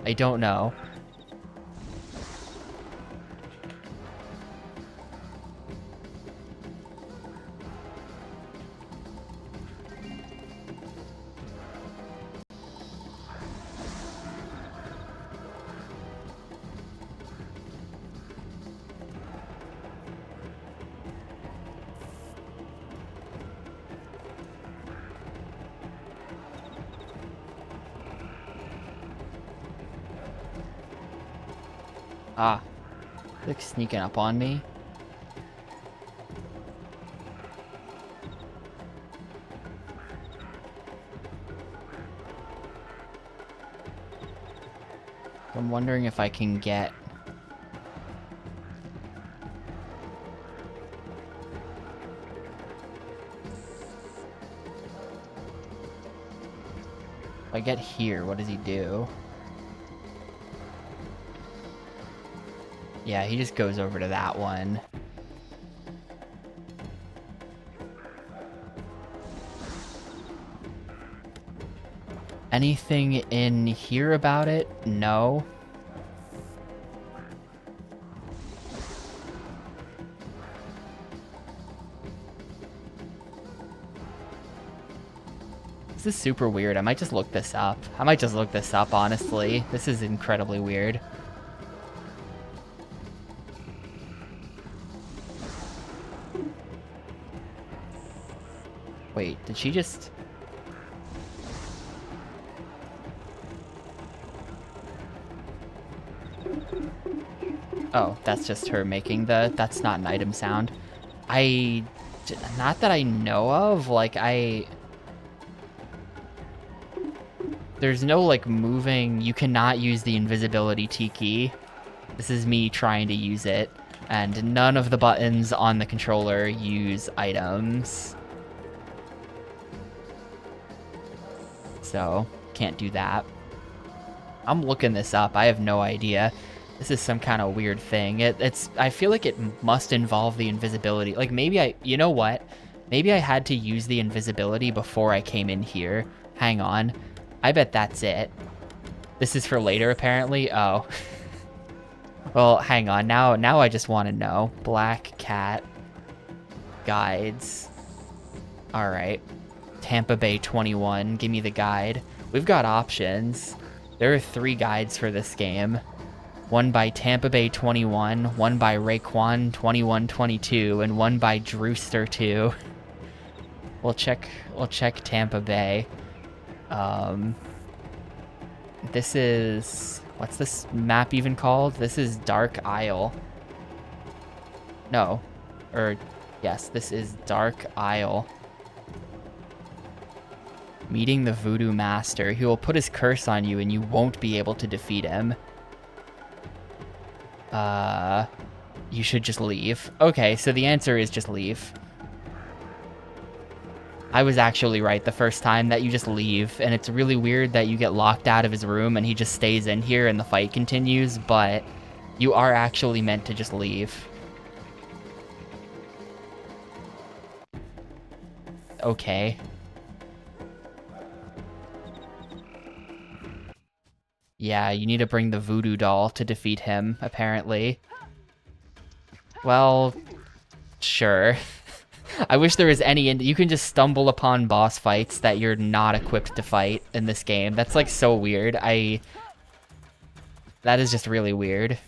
I don't know. Ah, like sneaking up on me. I'm wondering if I can get... If I get here, what does he do? Yeah, he just goes over to that one. Anything in here about it? No. This is super weird. I might just look this up. Honestly. This is incredibly weird. Wait, did she just... Oh, that's just her making the... That's not an item sound. Not that I know of, like, There's no, like, moving... You cannot use the invisibility T key. This is me trying to use it. And none of the buttons on the controller use items. So, can't do that. I'm looking this up. I have no idea. This is some kind of weird thing. I feel like it must involve the invisibility. Like, maybe you know what? Maybe I had to use the invisibility before I came in here. Hang on. I bet that's it. This is for later, apparently. Oh. Well, hang on. Now I just want to know. Black Cat guides. All right. Tampa Bay 21. Give me the guide. We've got options. There are 3 guides for this game. One by Tampa Bay 21, one by Raekwon 2122, and one by Drewster 2. We'll check Tampa Bay. This is... What's this map even called? This is Dark Isle. No. Yes, this is Dark Isle. Meeting the Voodoo Master. He will put his curse on you and you won't be able to defeat him. You should just leave. Okay, so the answer is just leave. I was actually right the first time that you just leave, and it's really weird that you get locked out of his room and he just stays in here and the fight continues, but you are actually meant to just leave. Okay. Yeah, you need to bring the voodoo doll to defeat him, apparently. Well, sure. I wish there was any... You can just stumble upon boss fights that you're not equipped to fight in this game. That's, like, so weird. That is just really weird.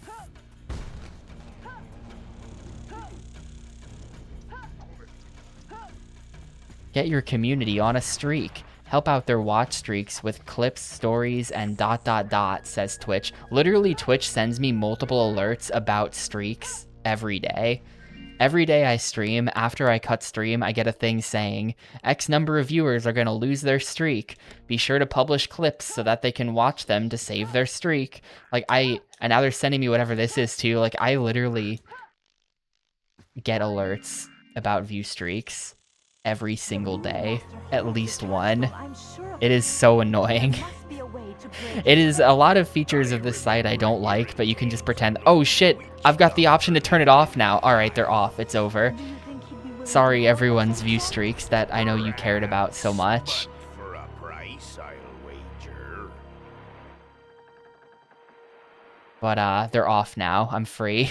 Get your community on a streak. help out their watch streaks with clips, stories, and ... says Twitch. Literally, Twitch sends me multiple alerts about streaks every day. Every day I stream, after I cut stream, I get a thing saying, X number of viewers are going to lose their streak. Be sure to publish clips so that they can watch them to save their streak. Like, and now they're sending me whatever this is too. Like, I literally get alerts about view streaks every single day. At least one. It is so annoying. It is a lot of features of this site I don't like, but you can just pretend, oh shit, I've got the option to turn it off now. Alright, they're off. It's over. Sorry, everyone's view streaks that I know you cared about so much. For a price, I'll wager. But, they're off now. I'm free.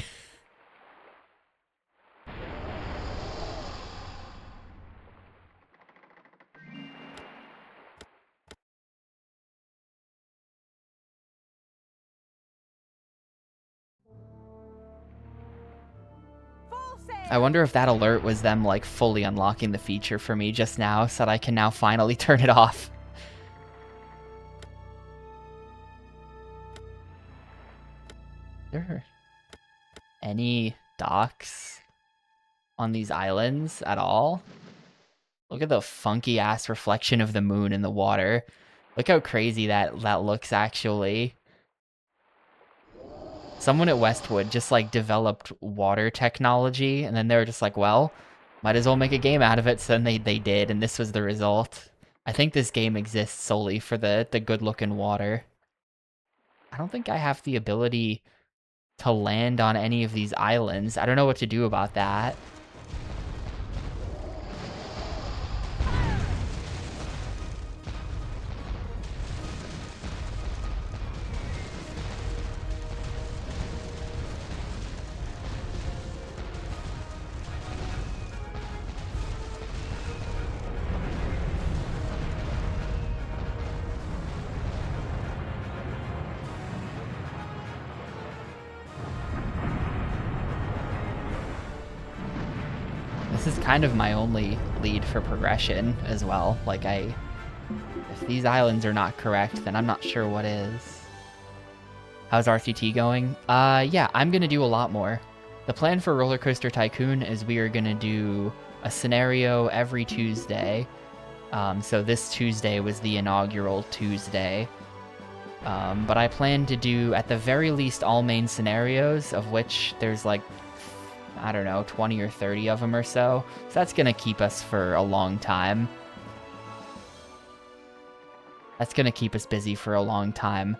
I wonder if that alert was them, like, fully unlocking the feature for me just now, so that I can now finally turn it off. Are there any docks on these islands at all? Look at the funky-ass reflection of the moon in the water. Look how crazy that looks, actually. Someone at Westwood just, like, developed water technology, and then they were just like, well, might as well make a game out of it, so then they did, and this was the result. I think this game exists solely for the good-looking water. I don't think I have the ability to land on any of these islands. I don't know what to do about that. This is kind of my only lead for progression as well. Like, if these islands are not correct, then I'm not sure what is. How's RCT going? Yeah, I'm gonna do a lot more. The plan for Roller Coaster Tycoon is we are gonna do a scenario every Tuesday. So this Tuesday was the inaugural Tuesday. But I plan to do, at the very least, all main scenarios, of which there's like, I don't know, 20 or 30 of them or so. So that's gonna keep us for a long time. That's gonna keep us busy for a long time.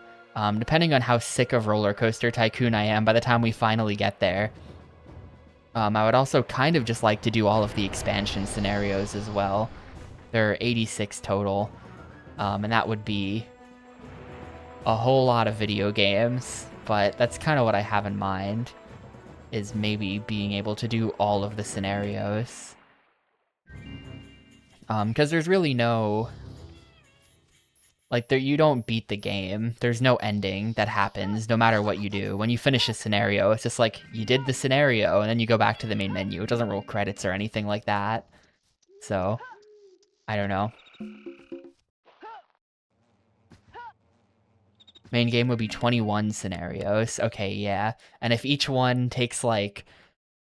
Depending on how sick of Roller Coaster Tycoon I am by the time we finally get there. I would also kind of just like to do all of the expansion scenarios as well. There are 86 total. And that would be a whole lot of video games. But that's kind of what I have in mind, is maybe being able to do all of the scenarios. Because there's really no... Like, you don't beat the game. There's no ending that happens, no matter what you do. When you finish a scenario, it's just like, you did the scenario, and then you go back to the main menu. It doesn't roll credits or anything like that. So, I don't know. Main game would be 21 scenarios. Okay, yeah. And if each one takes, like,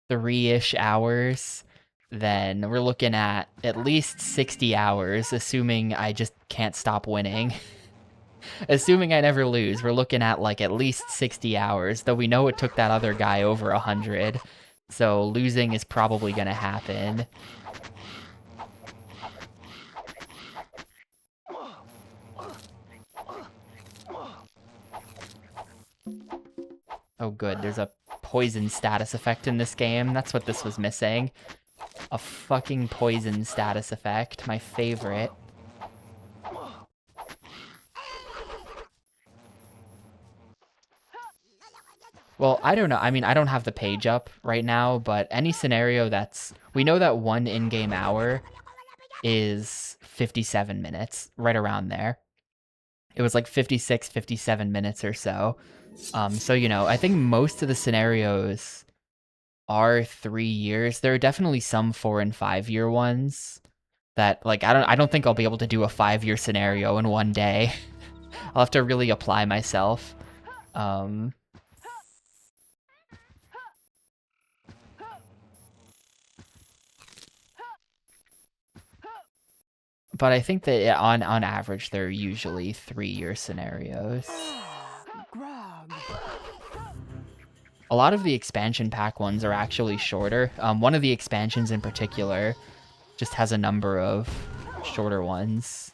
3-ish hours, then we're looking at least 60 hours, assuming I just can't stop winning. Assuming I never lose, we're looking at, like, at least 60 hours, though we know it took that other guy over 100. So losing is probably gonna happen. Oh good, there's a poison status effect in this game. That's what this was missing. A fucking poison status effect. My favorite. Well, I don't know. I mean, I don't have the page up right now, but any scenario that's... We know that one in-game hour is 57 minutes, right around there. It was like 56, 57 minutes or so. So, you know, I think most of the scenarios are 3 years. There are definitely some 4 and 5 year ones, that, like, I don't think I'll be able to do a 5-year scenario in one day. I'll have to really apply myself. But I think that on average, they're usually 3-year scenarios. Grog. A lot of the expansion pack ones are actually shorter. One of the expansions in particular just has a number of shorter ones.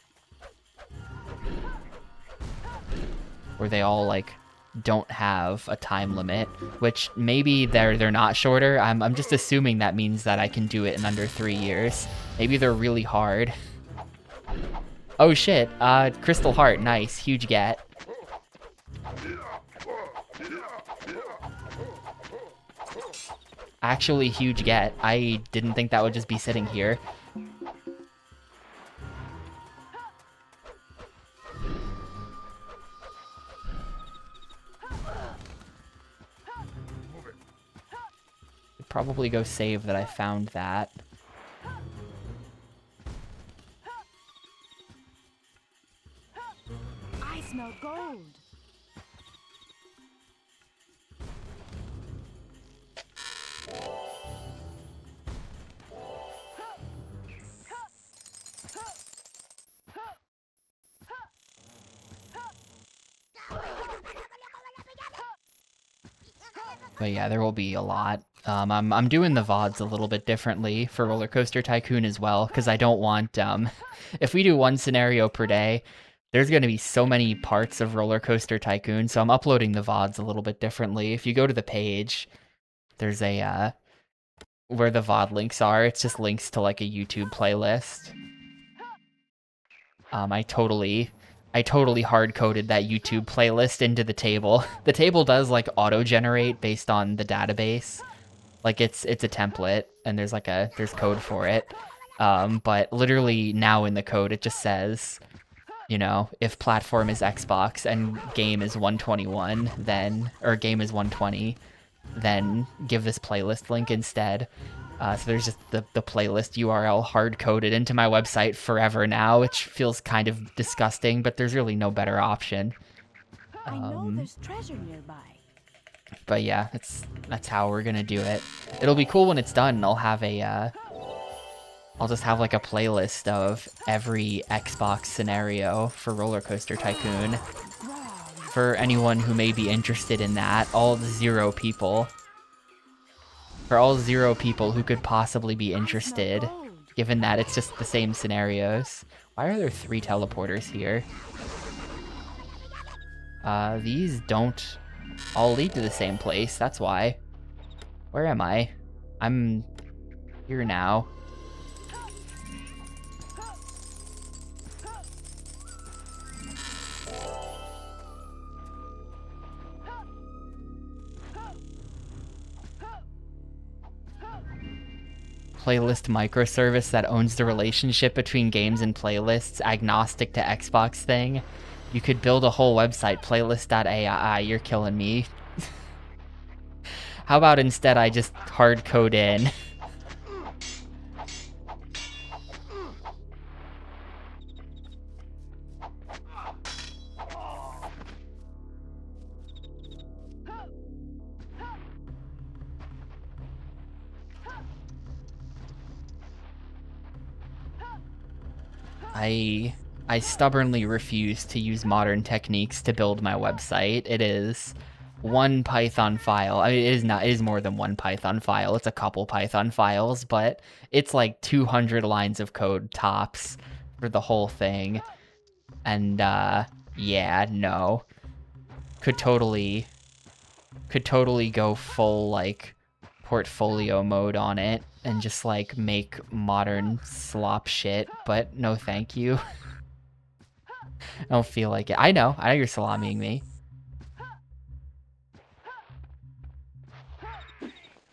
Where they all, like, don't have a time limit, which maybe they're not shorter. I'm just assuming that means that I can do it in under 3 years. Maybe they're really hard. Oh shit, Crystal Heart, nice, huge get. Actually huge get. I didn't think that would just be sitting here. Probably go save that I found that. I smell gold. But yeah, there will be a lot. I'm doing the VODs a little bit differently for Roller Coaster Tycoon as well, because I don't want, if we do one scenario per day, there's going to be so many parts of Roller Coaster Tycoon, so I'm uploading the VODs a little bit differently. If you go to the page, there's a, where the VOD links are, it's just links to, like, a YouTube playlist. I totally hard-coded that YouTube playlist into the table. The table does, like, auto-generate based on the database. Like, it's a template, and there's code for it. But literally now in the code, it just says, you know, if platform is Xbox and game is 121, then, or game is 120, then give this playlist link instead. So there's just the playlist URL hard-coded into my website forever now, which feels kind of disgusting, but there's really no better option. I know there's treasure nearby. But yeah, that's how we're gonna do it. It'll be cool when it's done. I'll have I'll just have like a playlist of every Xbox scenario for Roller Coaster Tycoon. For anyone who may be interested in that, all 0 people. For all 0 people who could possibly be interested, given that it's just the same scenarios. Why are there 3 teleporters here? These don't all lead to the same place, that's why. Where am I? I'm here now. Playlist microservice that owns the relationship between games and playlists, agnostic to Xbox thing. You could build a whole website, playlist.ai, you're killing me. How about instead I just hard code in? I stubbornly refuse to use modern techniques to build my website. It is one Python file. I mean, it is more than one Python file. It's a couple Python files, but it's like 200 lines of code tops for the whole thing. And, yeah, no. Could totally go full, like, portfolio mode on it and just, like, make modern slop shit, but no thank you. I don't feel like it. I know you're salamiing me.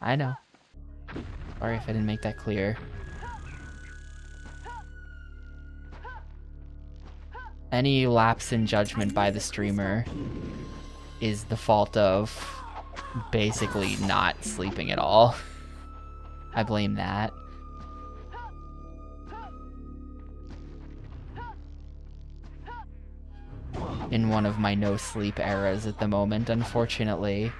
I know. Sorry if I didn't make that clear. Any lapse in judgment by the streamer is the fault of basically not sleeping at all. I blame that. in one of my no-sleep eras at the moment, unfortunately.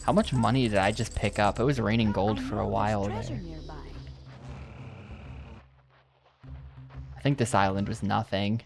How much money did I just pick up? It was raining gold for a while Treasure there. nearby. I think this island was nothing.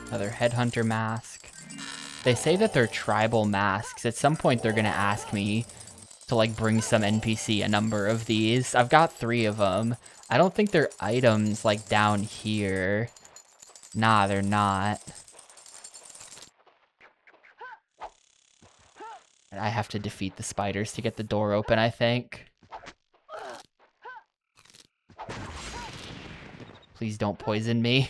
Another headhunter mask. They say that they're tribal masks. At some point they're gonna ask me to like bring some NPC a number of these. I've got 3 of them. I don't think they're items like down here. Nah, they're not. I have to defeat the spiders to get the door open, I think. Please don't poison me.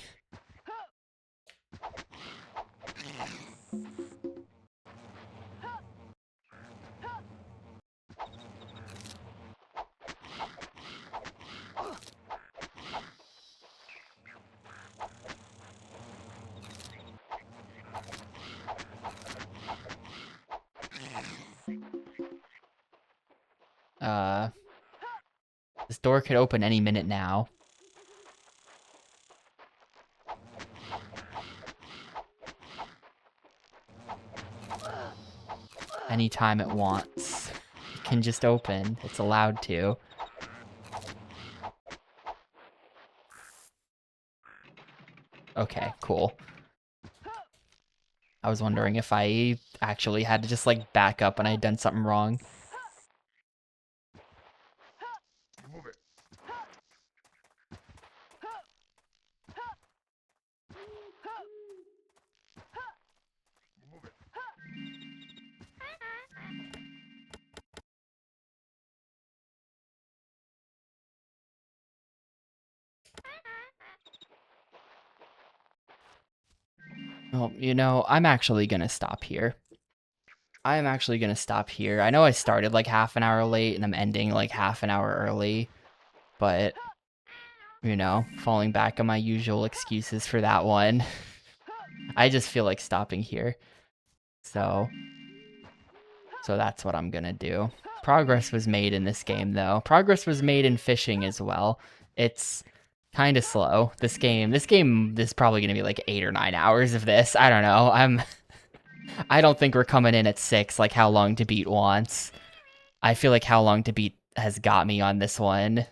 This door could open any minute now. Anytime it wants. It can just open. It's allowed to. Okay, cool. I was wondering if I actually had to just like back up and I had done something wrong. Well, you know, I'm actually gonna stop here. I am actually gonna stop here. I know I started like half an hour late and I'm ending like half an hour early, but, you know, falling back on my usual excuses for that one. I just feel like stopping here. So that's what I'm gonna do. Progress was made in this game, though. Progress was made in fishing as well. It's kind of slow. This game is probably gonna be like 8 or 9 hours of this. I don't know. I don't think we're coming in at 6 like How Long to Beat wants. I feel like How Long to Beat has got me on this one.